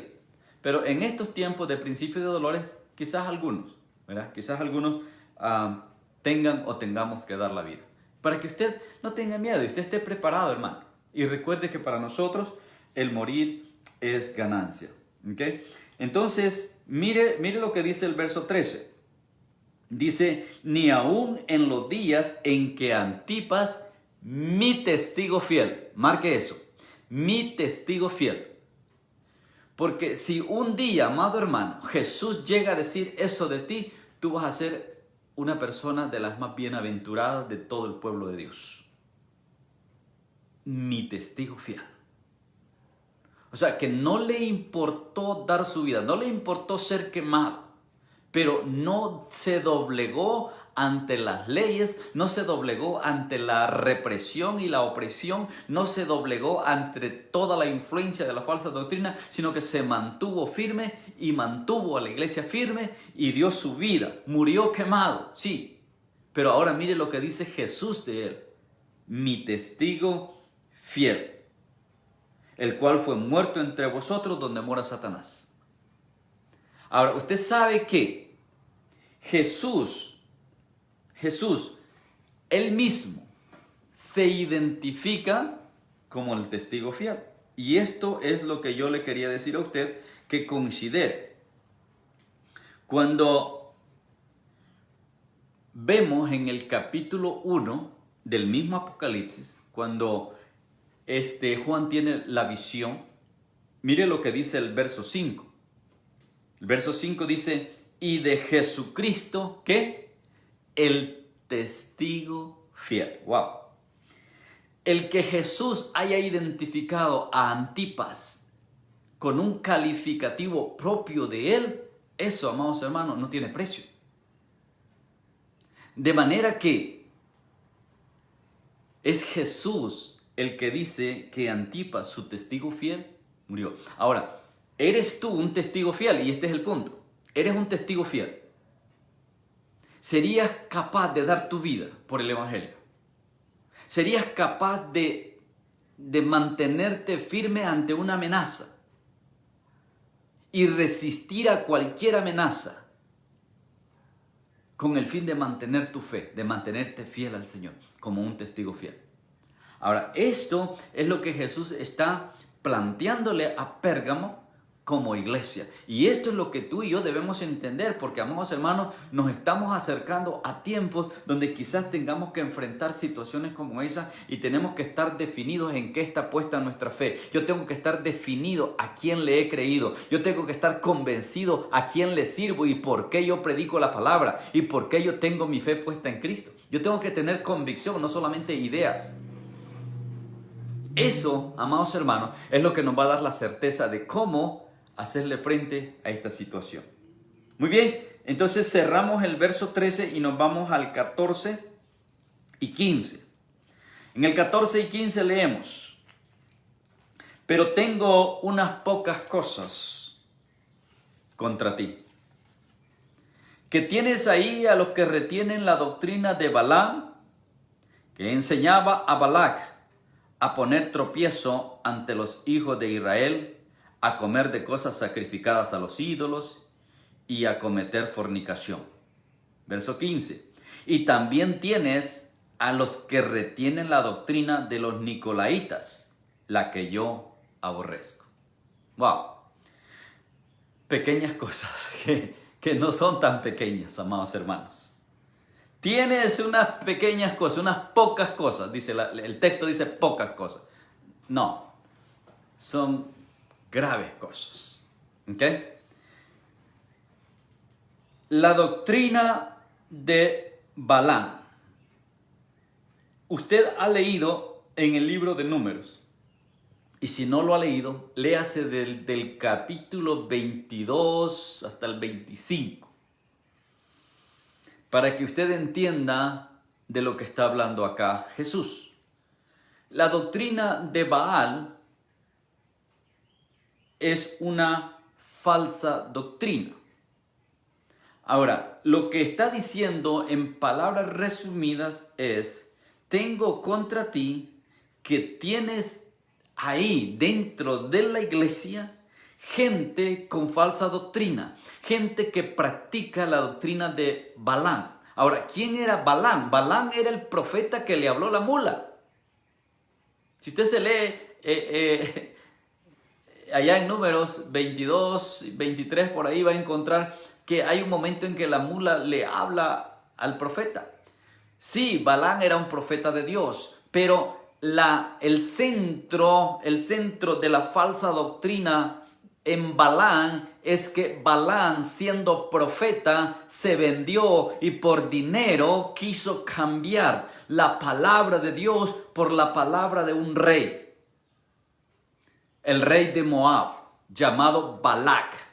Pero en estos tiempos de principio de dolores, quizás algunos, ¿verdad? Quizás algunos tengan o tengamos que dar la vida. Para que usted no tenga miedo y usted esté preparado, hermano. Y recuerde que para nosotros el morir es ganancia. ¿Okay? Entonces, mire lo que dice el verso 13. Dice, ni aún en los días en que Antipas, mi testigo fiel, marque eso, mi testigo fiel. Porque si un día, amado hermano, Jesús llega a decir eso de ti, tú vas a ser una persona de las más bienaventuradas de todo el pueblo de Dios. Mi testigo fiel. O sea, que no le importó dar su vida, no le importó ser quemado, pero no se doblegó ante las leyes, no se doblegó ante la represión y la opresión, no se doblegó ante toda la influencia de la falsa doctrina, sino que se mantuvo firme y mantuvo a la iglesia firme y dio su vida. Murió quemado, sí, pero ahora mire lo que dice Jesús de él. Mi testigo fiel, el cual fue muerto entre vosotros donde mora Satanás. Ahora, usted sabe que Jesús, él mismo se identifica como el testigo fiel. Y esto es lo que yo le quería decir a usted que considere. Cuando vemos en el capítulo 1 del mismo Apocalipsis, cuando Juan tiene la visión, mire lo que dice el verso 5. El verso 5 dice, y de Jesucristo, ¿qué? El testigo fiel. ¡Wow! El que Jesús haya identificado a Antipas con un calificativo propio de él, eso, amados hermanos, no tiene precio. De manera que es Jesús el que dice que Antipas, su testigo fiel, murió. Ahora, ¿eres tú un testigo fiel? Y este es el punto. ¿Eres un testigo fiel? ¿Serías capaz de dar tu vida por el Evangelio? ¿Serías capaz de mantenerte firme ante una amenaza y resistir a cualquier amenaza con el fin de mantener tu fe, de mantenerte fiel al Señor como un testigo fiel? Ahora, esto es lo que Jesús está planteándole a Pérgamo como iglesia. Y esto es lo que tú y yo debemos entender, porque, amados hermanos, nos estamos acercando a tiempos donde quizás tengamos que enfrentar situaciones como esas y tenemos que estar definidos en qué está puesta nuestra fe. Yo tengo que estar definido a quién le he creído. Yo tengo que estar convencido a quién le sirvo y por qué yo predico la palabra y por qué yo tengo mi fe puesta en Cristo. Yo tengo que tener convicción, no solamente ideas. Eso, amados hermanos, es lo que nos va a dar la certeza de cómo hacerle frente a esta situación. Muy bien, entonces cerramos el verso 13 y nos vamos al 14 y 15. En el 14 y 15 leemos: pero tengo unas pocas cosas contra ti, que tienes ahí a los que retienen la doctrina de Balaam, que enseñaba a Balac a poner tropiezo ante los hijos de Israel, a comer de cosas sacrificadas a los ídolos y a cometer fornicación. Verso 15. Y también tienes a los que retienen la doctrina de los nicolaitas, la que yo aborrezco. Wow. Pequeñas cosas que no son tan pequeñas, amados hermanos. Tienes unas pequeñas cosas, unas pocas cosas. Dice el texto dice pocas cosas. No, son graves cosas. ¿Ok? La doctrina de Balaam. Usted ha leído en el libro de Números. Y si no lo ha leído, léase del capítulo 22 hasta el 25. Para que usted entienda de lo que está hablando acá Jesús. La doctrina de Baal es una falsa doctrina. Ahora, lo que está diciendo en palabras resumidas es: tengo contra ti que tienes ahí dentro de la iglesia gente con falsa doctrina, gente que practica la doctrina de Balaam. Ahora, ¿quién era Balaam? Balaam era el profeta que le habló la mula. Si usted se lee allá en Números 22, 23, por ahí va a encontrar que hay un momento en que la mula le habla al profeta. Sí, Balaam era un profeta de Dios, pero el centro de la falsa doctrina en Balaam es que Balaam, siendo profeta, se vendió y por dinero quiso cambiar la palabra de Dios por la palabra de un rey. El rey de Moab, llamado Balac.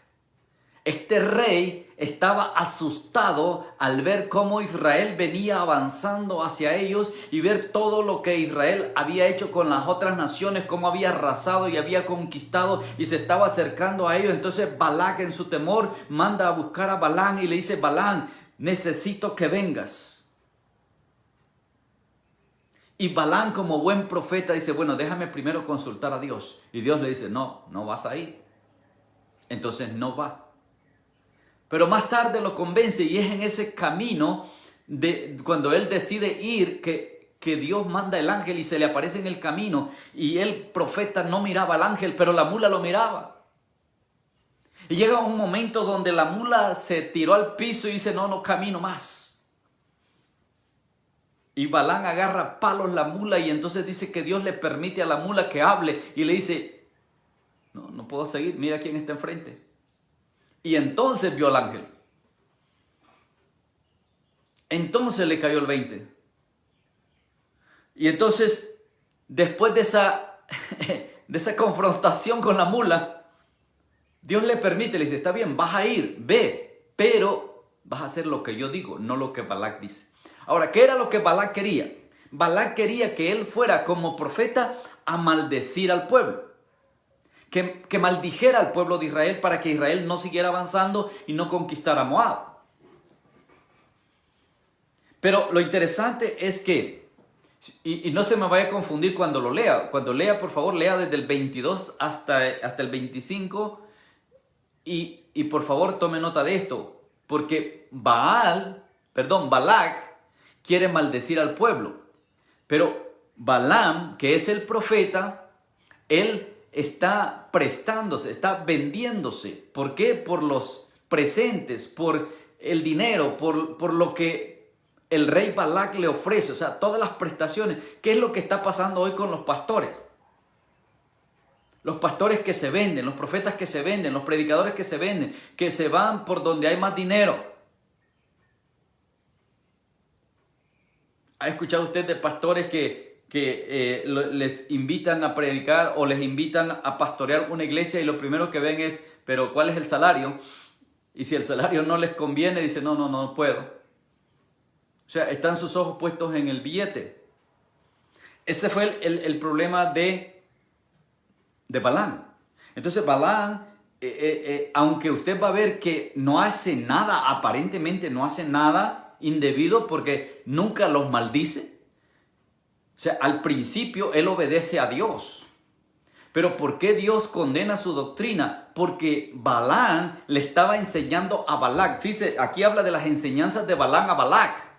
Este rey estaba asustado al ver cómo Israel venía avanzando hacia ellos y ver todo lo que Israel había hecho con las otras naciones, cómo había arrasado y había conquistado y se estaba acercando a ellos. Entonces Balac, en su temor, manda a buscar a Balaam y le dice: Balaam, necesito que vengas. Y Balaam, como buen profeta, dice: bueno, déjame primero consultar a Dios. Y Dios le dice: no vas a ir. Entonces no va. Pero más tarde lo convence, y es en ese camino cuando él decide ir que Dios manda el ángel y se le aparece en el camino, y el profeta no miraba al ángel, pero la mula lo miraba. Y llega un momento donde la mula se tiró al piso y dice: no camino más. Y Balaam agarra palos la mula, y entonces dice que Dios le permite a la mula que hable y le dice: no puedo seguir, mira quién está enfrente. Y entonces vio al ángel. Entonces le cayó el 20. Y entonces, después de esa confrontación con la mula, Dios le permite, le dice: está bien, vas a ir, ve, pero vas a hacer lo que yo digo, no lo que Balac dice. Ahora, ¿qué era lo que Balac quería? Balac quería que él fuera como profeta a maldecir al pueblo. Que maldijera al pueblo de Israel para que Israel no siguiera avanzando y no conquistara Moab. Pero lo interesante es que, y no se me vaya a confundir cuando lo lea. Cuando lea, por favor, lea desde el 22 hasta el 25. Y por favor, tome nota de esto. Porque Balac quiere maldecir al pueblo. Pero Balaam, que es el profeta, él está prestándose, está vendiéndose. ¿Por qué? Por los presentes, por el dinero, por lo que el rey Balac le ofrece, o sea, todas las prestaciones. ¿Qué es lo que está pasando hoy con los pastores? Los pastores que se venden, los profetas que se venden, los predicadores que se van por donde hay más dinero. ¿Ha escuchado usted de pastores que les invitan a predicar o les invitan a pastorear una iglesia y lo primero que ven es: pero ¿cuál es el salario? Y si el salario no les conviene, dicen: no puedo. O sea, están sus ojos puestos en el billete. Ese fue el problema de Balaam. Entonces Balaam, aunque usted va a ver que no hace nada, aparentemente no hace nada indebido, porque nunca los maldice. O sea, al principio él obedece a Dios. Pero ¿por qué Dios condena su doctrina? Porque Balaam le estaba enseñando a Balac. Fíjese, aquí habla de las enseñanzas de Balaam a Balac.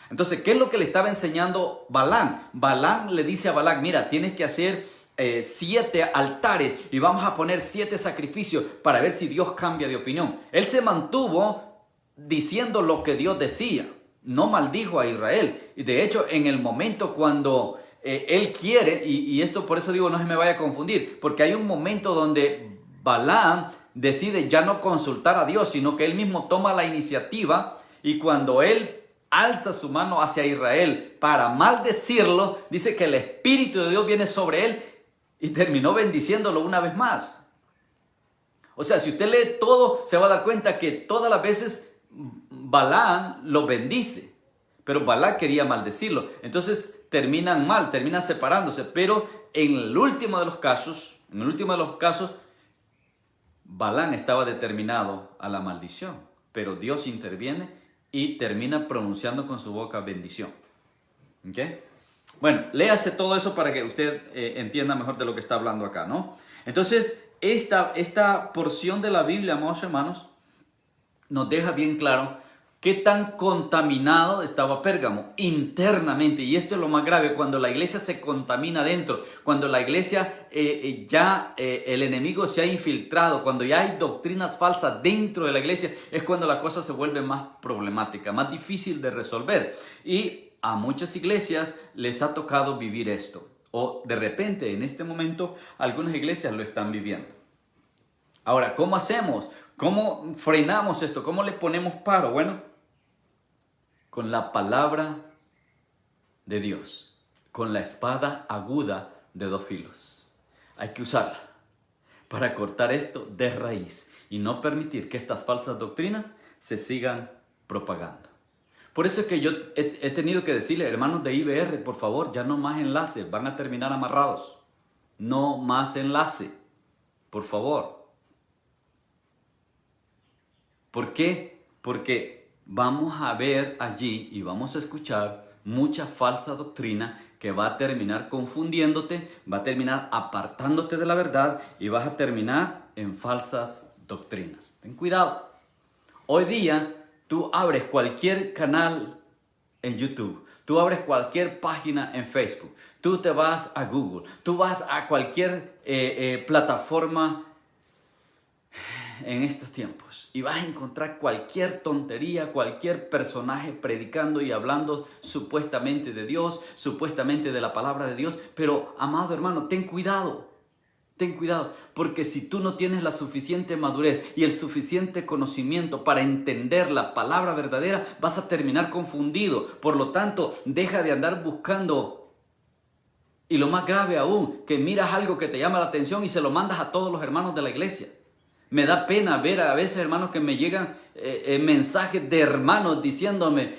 Entonces, ¿qué es lo que le estaba enseñando Balaam? Balaam le dice a Balac: mira, tienes que hacer 7 altares y vamos a poner 7 sacrificios para ver si Dios cambia de opinión. Él se mantuvo diciendo lo que Dios decía. No maldijo a Israel. Y de hecho, en el momento cuando él quiere, y esto por eso digo, no se me vaya a confundir, porque hay un momento donde Balaam decide ya no consultar a Dios, sino que él mismo toma la iniciativa, y cuando él alza su mano hacia Israel para maldecirlo, dice que el Espíritu de Dios viene sobre él y terminó bendiciéndolo una vez más. O sea, si usted lee todo, se va a dar cuenta que todas las veces Balaam lo bendice. pero Balac quería maldecirlo. Entonces terminan mal, terminan separándose, pero en el último de los casos, Balaam estaba determinado a la maldición, pero Dios interviene y termina pronunciando con su boca bendición. ¿Ok? Bueno, léase todo eso para que usted entienda mejor de lo que está hablando acá, ¿no? Entonces, esta porción de la Biblia, amados hermanos, nos deja bien claro qué tan contaminado estaba Pérgamo internamente. Y esto es lo más grave, cuando la iglesia se contamina dentro, cuando la iglesia el enemigo se ha infiltrado, cuando ya hay doctrinas falsas dentro de la iglesia, es cuando la cosa se vuelve más problemática, más difícil de resolver. Y a muchas iglesias les ha tocado vivir esto. O de repente, en este momento, algunas iglesias lo están viviendo. Ahora, ¿cómo hacemos? ¿Cómo frenamos esto? ¿Cómo le ponemos paro? Bueno, con la palabra de Dios, con la espada aguda de 2 filos. Hay que usarla para cortar esto de raíz y no permitir que estas falsas doctrinas se sigan propagando. Por eso es que yo he tenido que decirle, hermanos de IBR, por favor, ya no más enlace, van a terminar amarrados. No más enlace, por favor. ¿Por qué? Porque vamos a ver allí y vamos a escuchar mucha falsa doctrina que va a terminar confundiéndote, va a terminar apartándote de la verdad y vas a terminar en falsas doctrinas. Ten cuidado. Hoy día tú abres cualquier canal en YouTube, tú abres cualquier página en Facebook, tú te vas a Google, tú vas a cualquier plataforma en estos tiempos y vas a encontrar cualquier tontería, cualquier personaje predicando y hablando supuestamente de Dios, supuestamente de la palabra de Dios. Pero, amado hermano, ten cuidado, porque si tú no tienes la suficiente madurez y el suficiente conocimiento para entender la palabra verdadera, vas a terminar confundido. Por lo tanto, deja de andar buscando. Y lo más grave aún, que miras algo que te llama la atención y se lo mandas a todos los hermanos de la iglesia. Me da pena ver a veces, hermanos, que me llegan mensajes de hermanos diciéndome,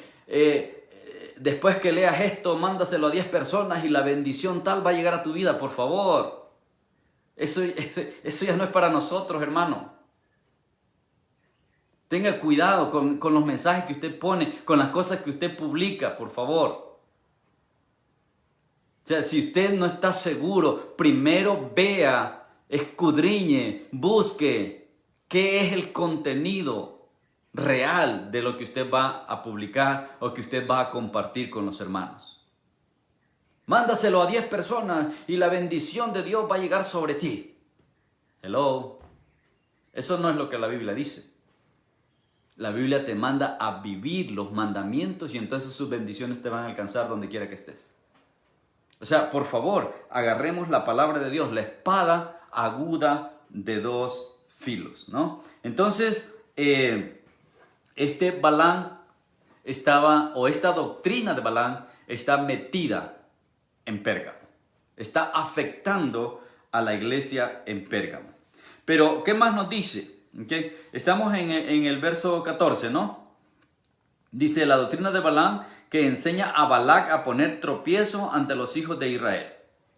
después que leas esto, mándaselo a 10 personas y la bendición tal va a llegar a tu vida, por favor. Eso ya no es para nosotros, hermano. Tenga cuidado con los mensajes que usted pone, con las cosas que usted publica, por favor. O sea, si usted no está seguro, primero vea, escudriñe, busque qué es el contenido real de lo que usted va a publicar o que usted va a compartir con los hermanos. Mándaselo a 10 personas y la bendición de Dios va a llegar sobre ti. Hello. Eso no es lo que la Biblia dice. La Biblia te manda a vivir los mandamientos y entonces sus bendiciones te van a alcanzar donde quiera que estés. O sea, por favor, agarremos la palabra de Dios, la espada aguda de 2 filos, ¿no? Entonces, Balaam esta doctrina de Balaam está metida en Pérgamo. Está afectando a la iglesia en Pérgamo. Pero, ¿qué más nos dice? ¿Okay? Estamos en el verso 14, ¿no? Dice, la doctrina de Balaam que enseña a Balac a poner tropiezo ante los hijos de Israel.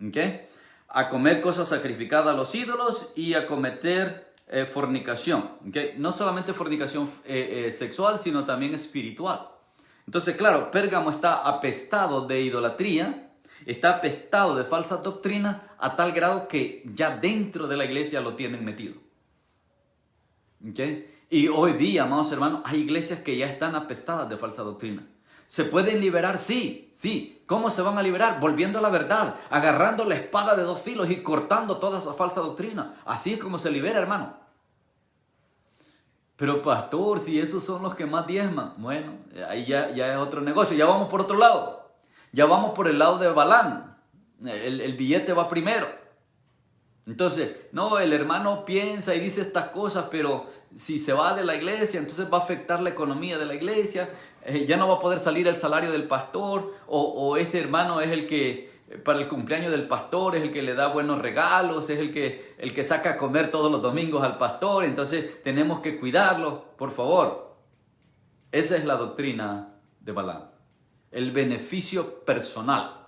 ¿Okay? A comer cosas sacrificadas a los ídolos y a cometer fornicación. ¿Okay? No solamente fornicación sexual, sino también espiritual. Entonces, claro, Pérgamo está apestado de idolatría, está apestado de falsas doctrinas a tal grado que ya dentro de la iglesia lo tienen metido. ¿Okay? Y hoy día, amados hermanos, hay iglesias que ya están apestadas de falsa doctrina. ¿Se pueden liberar? Sí, sí. ¿Cómo se van a liberar? Volviendo a la verdad, agarrando la espada de 2 filos y cortando toda esa falsa doctrina. Así es como se libera, hermano. Pero pastor, si esos son los que más diezman, bueno, ahí ya es otro negocio. Ya vamos por otro lado. Ya vamos por el lado de Balaam. El billete va primero. Entonces, no, el hermano piensa y dice estas cosas, pero si se va de la iglesia, entonces va a afectar la economía de la iglesia. Ya no va a poder salir el salario del pastor, o este hermano es el que, para el cumpleaños del pastor, es el que le da buenos regalos, es el que saca a comer todos los domingos al pastor, entonces tenemos que cuidarlo, por favor. Esa es la doctrina de Balaam. el beneficio personal,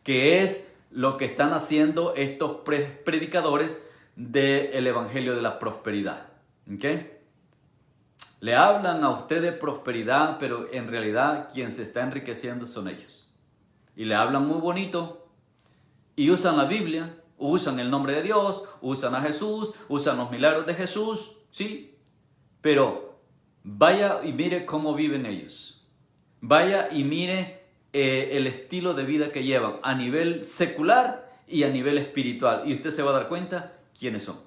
que es lo que están haciendo estos predicadores del Evangelio de la Prosperidad. ¿Okay? Le hablan a usted de prosperidad, pero en realidad quien se está enriqueciendo son ellos. Y le hablan muy bonito y usan la Biblia, usan el nombre de Dios, usan a Jesús, usan los milagros de Jesús, ¿sí? Pero vaya y mire cómo viven ellos. Vaya y mire el estilo de vida que llevan a nivel secular y a nivel espiritual. Y usted se va a dar cuenta quiénes son.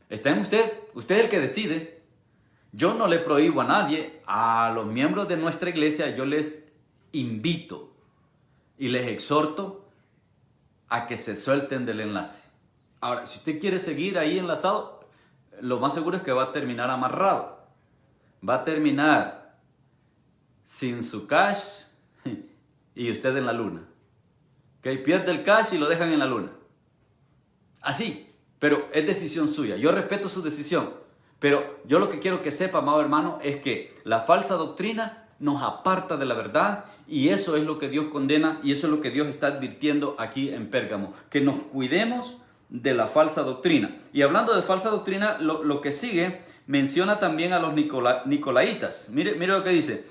Está en usted. Usted es el que decide. Yo no le prohíbo a nadie. A los miembros de nuestra iglesia yo les invito y les exhorto a que se suelten del enlace. Ahora, si usted quiere seguir ahí enlazado, lo más seguro es que va a terminar amarrado. Va a terminar sin su cash y usted en la luna. ¿Okay? Pierde el cash y lo dejan en la luna. Así, pero es decisión suya. Yo respeto su decisión. Pero yo lo que quiero que sepa, amado hermano, es que la falsa doctrina nos aparta de la verdad y eso es lo que Dios condena y eso es lo que Dios está advirtiendo aquí en Pérgamo. Que nos cuidemos de la falsa doctrina. Y hablando de falsa doctrina, lo que sigue menciona también a los nicolaitas. Mire lo que dice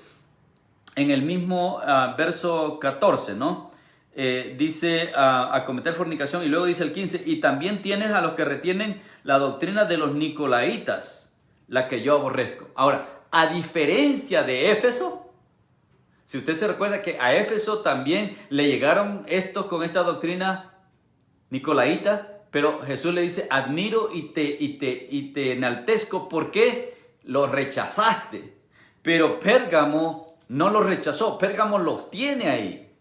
en el mismo verso 14, ¿no? Dice a cometer fornicación y luego dice el 15, y también tienes a los que retienen la doctrina de los nicolaitas, la que yo aborrezco. Ahora, a diferencia de Éfeso, si usted se recuerda que a Éfeso también le llegaron estos con esta doctrina nicolaita, pero Jesús le dice, admiro y te enaltezco porque lo rechazaste. Pero Pérgamo no lo rechazó, Pérgamo los tiene ahí.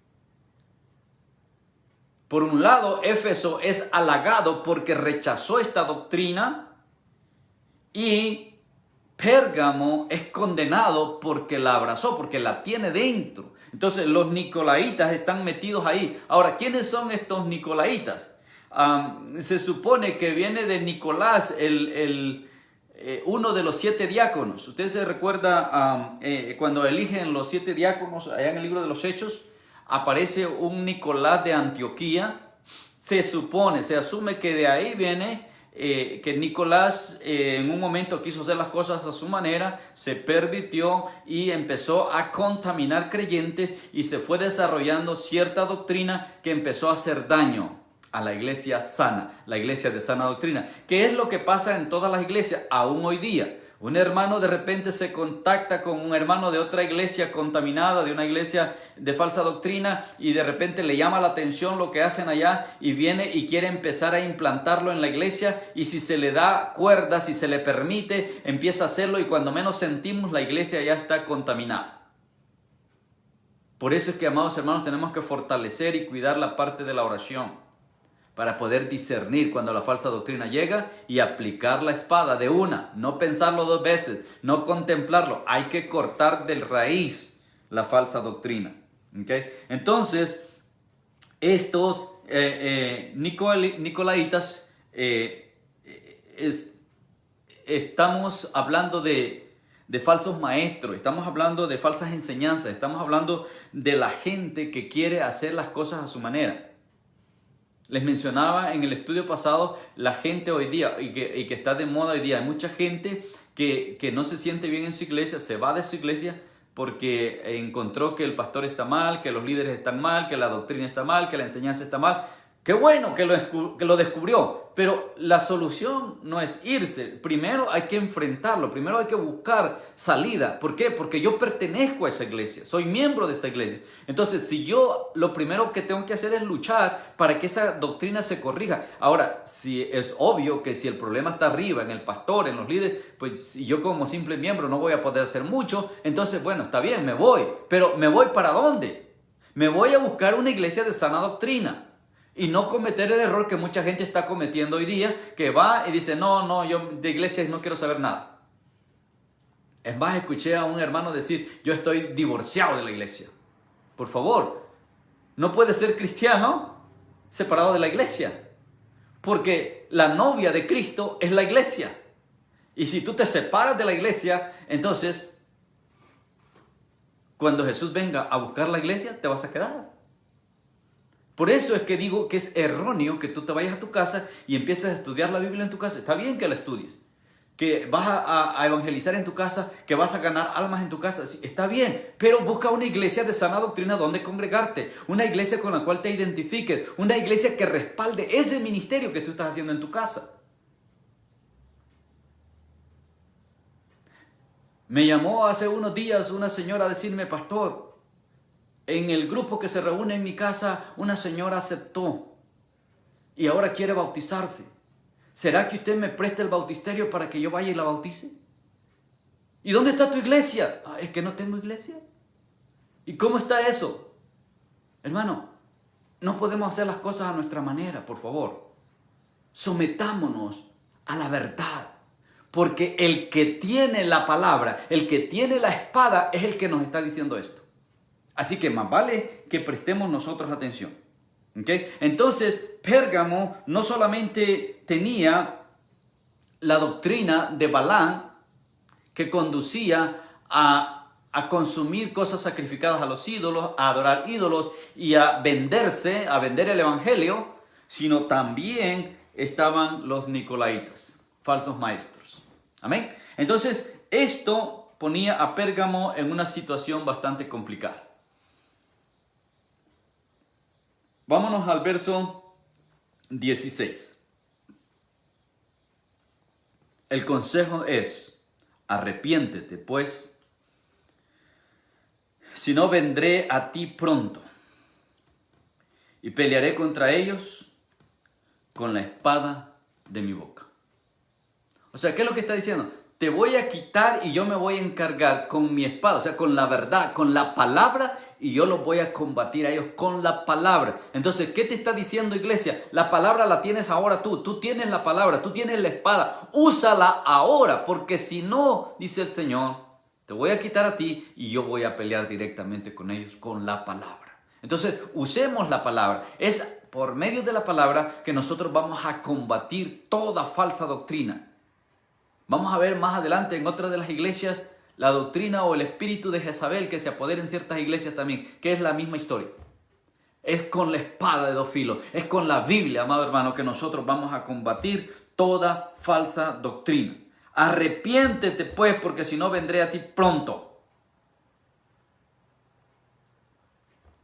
Por un lado, Éfeso es halagado porque rechazó esta doctrina y Pérgamo es condenado porque la abrazó, porque la tiene dentro. Entonces los nicolaitas están metidos ahí. Ahora, ¿quiénes son estos nicolaitas? Se supone que viene de Nicolás, uno de los 7 diáconos. Usted se recuerda cuando eligen los 7 diáconos allá en el libro de los Hechos, aparece un Nicolás de Antioquía. Se asume que de ahí viene que Nicolás en un momento quiso hacer las cosas a su manera, se pervirtió y empezó a contaminar creyentes y se fue desarrollando cierta doctrina que empezó a hacer daño a la iglesia sana, la iglesia de sana doctrina. ¿Qué es lo que pasa en todas las iglesias aún hoy día? Un hermano de repente se contacta con un hermano de otra iglesia contaminada, de una iglesia de falsa doctrina, y de repente le llama la atención lo que hacen allá y viene y quiere empezar a implantarlo en la iglesia, y si se le da cuerda, si se le permite, empieza a hacerlo y cuando menos sentimos la iglesia ya está contaminada. Por eso es que, amados hermanos, tenemos que fortalecer y cuidar la parte de la oración para poder discernir cuando la falsa doctrina llega y aplicar la espada de una, no pensarlo 2 veces, no contemplarlo, hay que cortar de raíz la falsa doctrina. ¿Okay? Entonces, estos nicolaitas, estamos hablando de falsos maestros, estamos hablando de falsas enseñanzas, estamos hablando de la gente que quiere hacer las cosas a su manera. Les mencionaba en el estudio pasado la gente hoy día y que está de moda hoy día. Hay mucha gente que no se siente bien en su iglesia, se va de su iglesia porque encontró que el pastor está mal, que los líderes están mal, que la doctrina está mal, que la enseñanza está mal. ¡Qué bueno que lo descubrió! Pero la solución no es irse. Primero hay que enfrentarlo, primero hay que buscar salida. ¿Por qué? Porque yo pertenezco a esa iglesia, soy miembro de esa iglesia. Entonces, si yo lo primero que tengo que hacer es luchar para que esa doctrina se corrija. Ahora, si es obvio que si el problema está arriba, en el pastor, en los líderes, pues si yo como simple miembro no voy a poder hacer mucho, entonces, bueno, está bien, me voy. Pero ¿me voy para dónde? Me voy a buscar una iglesia de sana doctrina. Y no cometer el error que mucha gente está cometiendo hoy día, que va y dice, no, yo de iglesias no quiero saber nada. Es más, escuché a un hermano decir, yo estoy divorciado de la iglesia. Por favor, no puede ser cristiano separado de la iglesia. Porque la novia de Cristo es la iglesia. Y si tú te separas de la iglesia, entonces cuando Jesús venga a buscar la iglesia, te vas a quedar. Por eso es que digo que es erróneo que tú te vayas a tu casa y empieces a estudiar la Biblia en tu casa. Está bien que la estudies, que vas a evangelizar en tu casa, que vas a ganar almas en tu casa. Sí, está bien, pero busca una iglesia de sana doctrina donde congregarte, una iglesia con la cual te identifiques, una iglesia que respalde ese ministerio que tú estás haciendo en tu casa. Me llamó hace unos días una señora a decirme: pastor, en el grupo que se reúne en mi casa, una señora aceptó y ahora quiere bautizarse. ¿Será que usted me presta el bautisterio para que yo vaya y la bautice? ¿Y dónde está tu iglesia? Es que no tengo iglesia. ¿Y cómo está eso? Hermano, no podemos hacer las cosas a nuestra manera, por favor. Sometámonos a la verdad. Porque el que tiene la palabra, el que tiene la espada, es el que nos está diciendo esto. Así que más vale que prestemos nosotros atención. ¿Okay? Entonces, Pérgamo no solamente tenía la doctrina de Balaam, que conducía a consumir cosas sacrificadas a los ídolos, a adorar ídolos y a vender el evangelio, sino también estaban los nicolaitas, falsos maestros. Amén. Entonces, esto ponía a Pérgamo en una situación bastante complicada. Vámonos al verso 16. El consejo es: arrepiéntete, pues, si no vendré a ti pronto y pelearé contra ellos con la espada de mi boca. O sea, ¿qué es lo que está diciendo? Te voy a quitar y yo me voy a encargar con mi espada, o sea, con la verdad, con la palabra, y yo los voy a combatir a ellos con la palabra. Entonces, ¿qué te está diciendo, iglesia? La palabra la tienes ahora tú tienes la palabra, tú tienes la espada, úsala ahora, porque si no, dice el Señor, te voy a quitar a ti y yo voy a pelear directamente con ellos con la palabra. Entonces, usemos la palabra. Es por medio de la palabra que nosotros vamos a combatir toda falsa doctrina. Vamos a ver más adelante en otra de las iglesias la doctrina o el espíritu de Jezabel que se apodera en ciertas iglesias también, que es la misma historia. Es con la espada de dos filos, es con la Biblia, amado hermano, que nosotros vamos a combatir toda falsa doctrina. Arrepiéntete pues, porque si no vendré a ti pronto.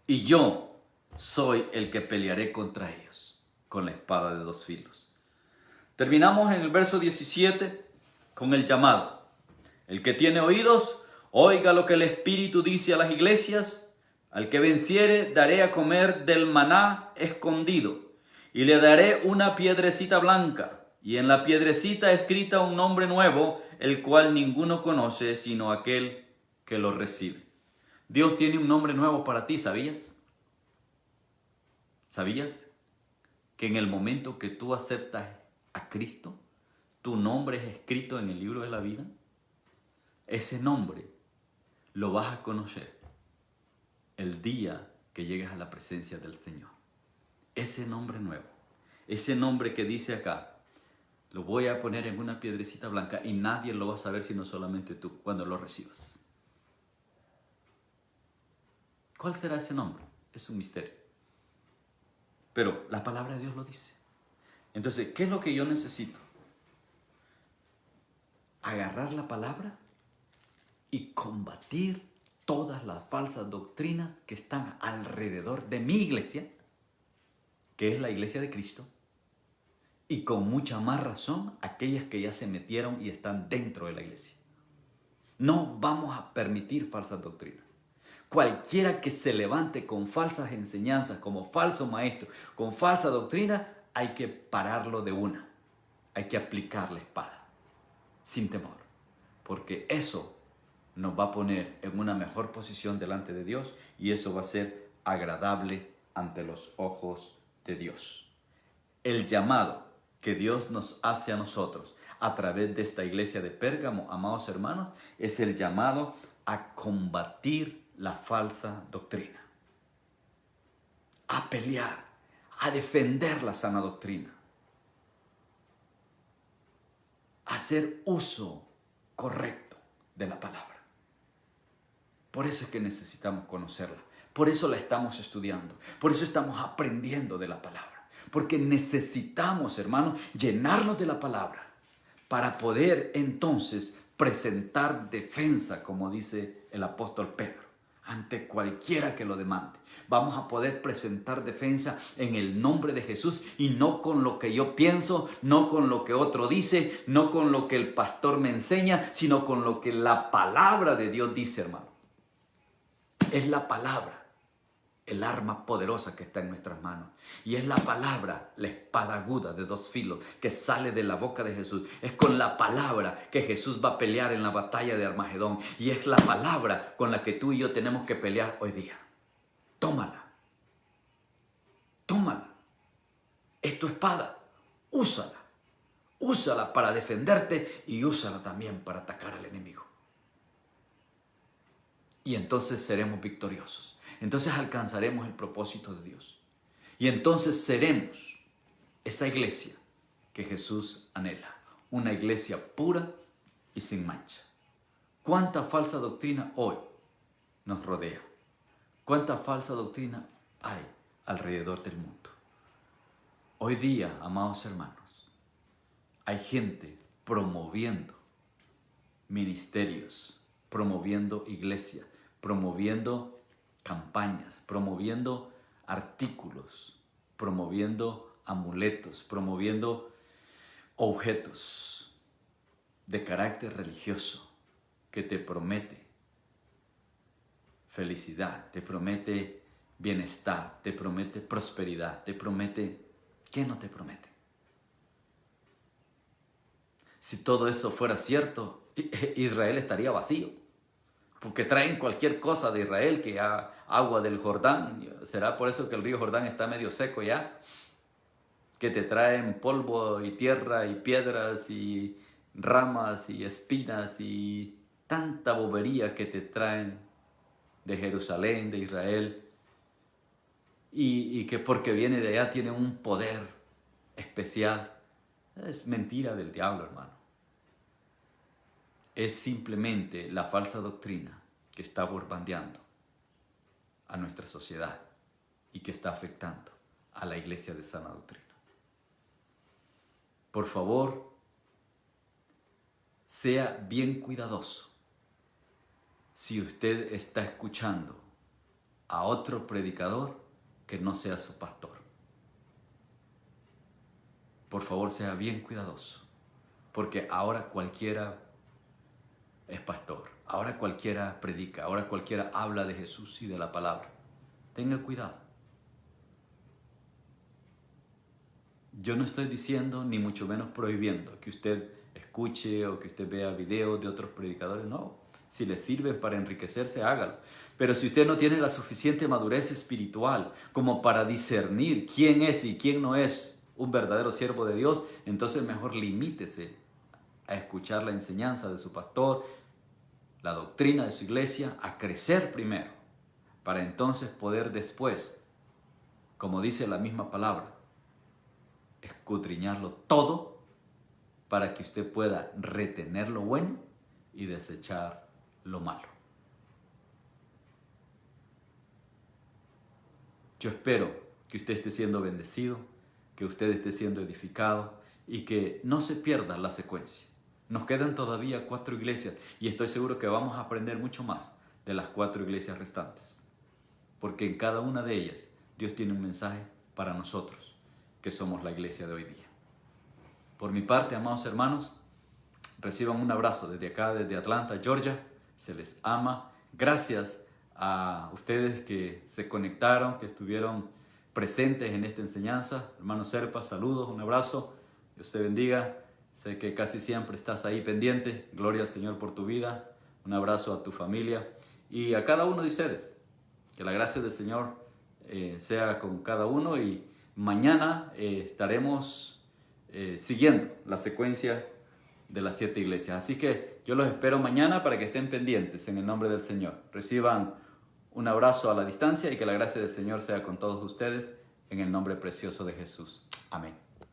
Y yo soy el que pelearé contra ellos con la espada de dos filos. Terminamos en el verso 17 con el llamado. El que tiene oídos, oiga lo que el Espíritu dice a las iglesias. Al que venciere, daré a comer del maná escondido, y le daré una piedrecita blanca, y en la piedrecita escrita un nombre nuevo, el cual ninguno conoce, sino aquel que lo recibe. Dios tiene un nombre nuevo para ti, ¿sabías? ¿Sabías que en el momento que tú aceptas a Cristo, tu nombre es escrito en el libro de la vida? Ese nombre lo vas a conocer el día que llegues a la presencia del Señor. Ese nombre nuevo, ese nombre que dice acá, lo voy a poner en una piedrecita blanca y nadie lo va a saber sino solamente tú cuando lo recibas. ¿Cuál será ese nombre? Es un misterio. Pero la palabra de Dios lo dice. Entonces, ¿qué es lo que yo necesito? Agarrar la palabra y combatir todas las falsas doctrinas que están alrededor de mi iglesia, que es la iglesia de Cristo, y con mucha más razón aquellas que ya se metieron y están dentro de la iglesia. No vamos a permitir falsas doctrinas. Cualquiera que se levante con falsas enseñanzas, como falso maestro, con falsa doctrina, hay que pararlo de una. Hay que aplicar la espada, sin temor, porque eso nos va a poner en una mejor posición delante de Dios y eso va a ser agradable ante los ojos de Dios. El llamado que Dios nos hace a nosotros a través de esta iglesia de Pérgamo, amados hermanos, es el llamado a combatir la falsa doctrina, a pelear, a defender la sana doctrina, a hacer uso correcto de la palabra. Por eso es que necesitamos conocerla. Por eso la estamos estudiando. Por eso estamos aprendiendo de la palabra. Porque necesitamos, hermanos, llenarnos de la palabra para poder entonces presentar defensa, como dice el apóstol Pedro, ante cualquiera que lo demande. Vamos a poder presentar defensa en el nombre de Jesús y no con lo que yo pienso, no con lo que otro dice, no con lo que el pastor me enseña, sino con lo que la palabra de Dios dice, hermano. Es la palabra el arma poderosa que está en nuestras manos. Y es la palabra, la espada aguda de dos filos que sale de la boca de Jesús. Es con la palabra que Jesús va a pelear en la batalla de Armagedón. Y es la palabra con la que tú y yo tenemos que pelear hoy día. Tómala. Tómala. Es tu espada. Úsala. Úsala para defenderte y úsala también para atacar al enemigo. Y entonces seremos victoriosos. Entonces alcanzaremos el propósito de Dios. Y entonces seremos esa iglesia que Jesús anhela. Una iglesia pura y sin mancha. ¿Cuánta falsa doctrina hoy nos rodea? ¿Cuánta falsa doctrina hay alrededor del mundo? Hoy día, amados hermanos, hay gente promoviendo ministerios, promoviendo iglesia, promoviendo campañas, promoviendo artículos, promoviendo amuletos, promoviendo objetos de carácter religioso que te promete felicidad, te promete bienestar, te promete prosperidad, te promete... ¿Qué no te promete? Si todo eso fuera cierto, Israel estaría vacío. Porque traen cualquier cosa de Israel, que agua del Jordán. ¿Será por eso que el río Jordán está medio seco ya? Que te traen polvo y tierra y piedras y ramas y espinas y tanta bobería que te traen de Jerusalén, de Israel. Y que porque viene de allá tiene un poder especial. Es mentira del diablo, hermano. Es simplemente la falsa doctrina que está bombardeando a nuestra sociedad y que está afectando a la iglesia de sana doctrina. Por favor, sea bien cuidadoso si usted está escuchando a otro predicador que no sea su pastor. Por favor, sea bien cuidadoso, porque ahora cualquiera es pastor, ahora cualquiera predica, ahora cualquiera habla de Jesús y de la palabra. Tenga cuidado. Yo no estoy diciendo, ni mucho menos prohibiendo, que usted escuche o que usted vea videos de otros predicadores. No, si le sirven para enriquecerse, hágalo. Pero si usted no tiene la suficiente madurez espiritual como para discernir quién es y quién no es un verdadero siervo de Dios, entonces mejor limítese a escuchar la enseñanza de su pastor, la doctrina de su iglesia, a crecer primero, para entonces poder después, como dice la misma palabra, escudriñarlo todo para que usted pueda retener lo bueno y desechar lo malo. Yo espero que usted esté siendo bendecido, que usted esté siendo edificado y que no se pierda la secuencia. Nos quedan todavía 4 iglesias y estoy seguro que vamos a aprender mucho más de las 4 iglesias restantes. Porque en cada una de ellas Dios tiene un mensaje para nosotros, que somos la iglesia de hoy día. Por mi parte, amados hermanos, reciban un abrazo desde acá, desde Atlanta, Georgia. Se les ama. Gracias a ustedes que se conectaron, que estuvieron presentes en esta enseñanza. Hermano Serpa, saludos, un abrazo. Dios te bendiga. Sé que casi siempre estás ahí pendiente. Gloria al Señor por tu vida. Un abrazo a tu familia y a cada uno de ustedes. Que la gracia del Señor sea con cada uno y mañana estaremos siguiendo la secuencia de las 7 iglesias. Así que yo los espero mañana para que estén pendientes en el nombre del Señor. Reciban un abrazo a la distancia y que la gracia del Señor sea con todos ustedes en el nombre precioso de Jesús. Amén.